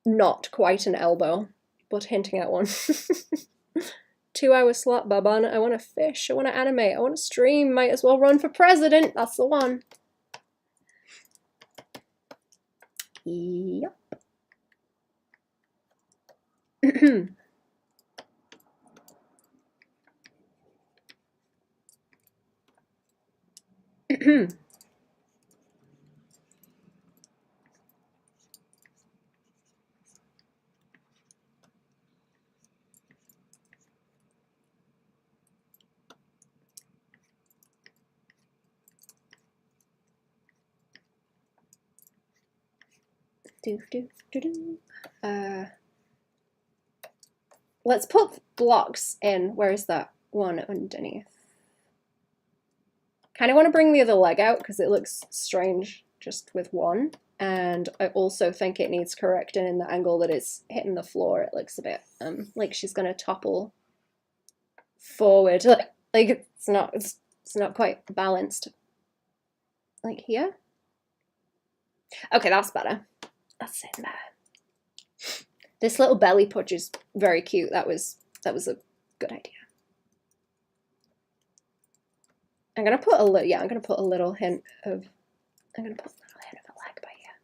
not quite an elbow, but hinting at one. 2 hour slot, Baban. I want to fish, I want to animate, I want to stream, might as well run for president, that's the one. Yep. Let's put blocks in. Where is that one underneath? Kind of want to bring the other leg out because it looks strange just with one. And I also think it needs correcting in the angle that it's hitting the floor. It looks a bit like she's gonna topple forward. Like it's not quite balanced. Like here. Okay, that's better. That's in there. This little belly pudge is very cute. That was a good idea. I'm gonna put a little. Yeah, I'm gonna put a little hint of. I'm gonna put a little hint of a leg by here.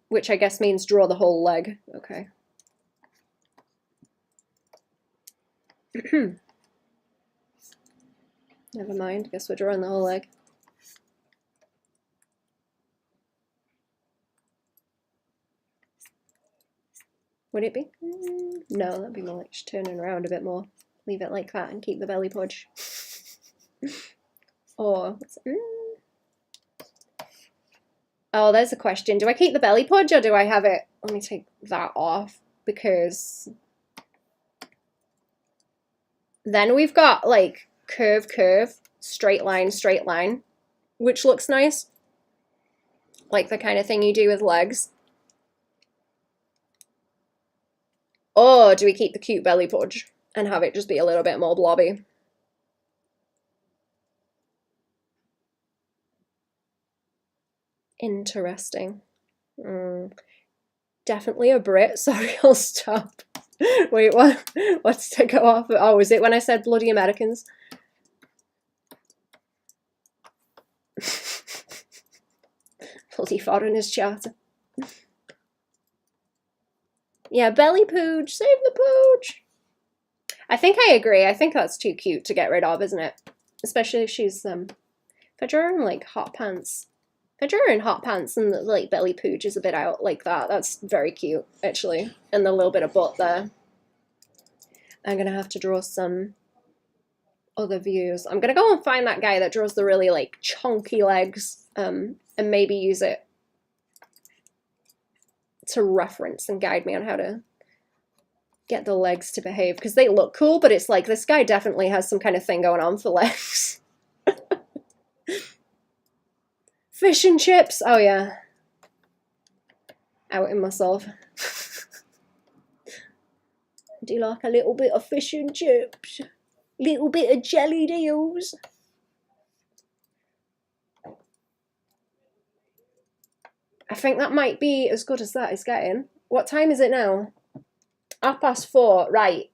Which I guess means draw the whole leg. Okay. Never mind. Guess we're drawing the whole leg. Would it be? No, that'd be more like just turning around a bit more. Leave it like that and keep the belly pudge. Or, oh, there's a question. Do I keep the belly pudge or do I have it? Let me take that off because then we've got like curve, curve, straight line, which looks nice. Like the kind of thing you do with legs. Or do we keep the cute belly pudge and have it just be a little bit more blobby? Interesting. Definitely a Brit. Sorry, I'll stop. Wait, what? What's to go off? Oh, was it when I said bloody Americans? Bloody foreigners charter. Yeah, belly pooch, save the pooch. I think I agree. I think that's too cute to get rid of, isn't it? Especially if she's if I draw her in like hot pants. If I draw her in hot pants and the like belly pooch is a bit out like that, that's very cute actually. And the little bit of butt there. I'm gonna have to draw some other views. I'm gonna go and find that guy that draws the really like chunky legs, and maybe use it to reference and guide me on how to get the legs to behave, because they look cool, but it's like this guy definitely has some kind of thing going on for legs. Fish and chips, oh yeah. Outing myself. Do like a little bit of fish and chips, little bit of jelly deals. I think that might be as good as that is getting. What time is it now? 4:30. Right.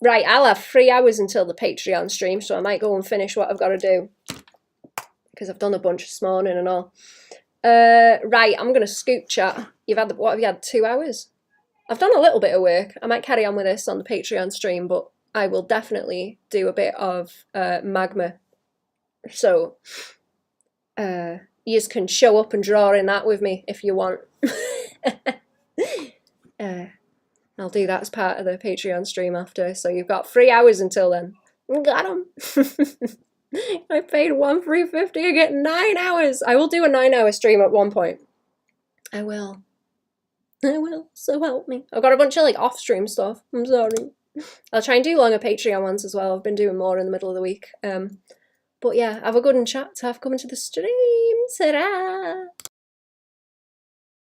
Right, I'll have 3 hours until the Patreon stream, so I might go and finish what I've got to do. Because I've done a bunch this morning and all. Right, I'm going to scoop chat. You've had, what have you had, 2 hours? I've done a little bit of work. I might carry on with this on the Patreon stream, but I will definitely do a bit of magma. So... you can show up and draw in that with me if you want. I'll do that as part of the Patreon stream after. So you've got 3 hours until then. Got 'em. I paid $1,350 to get 9 hours. I will do a 9-hour stream at one point. I will. So help me. I've got a bunch of like off-stream stuff. I'm sorry. I'll try and do longer Patreon ones as well. I've been doing more in the middle of the week. But yeah, have a good chat to have coming to the stream. Ta-da!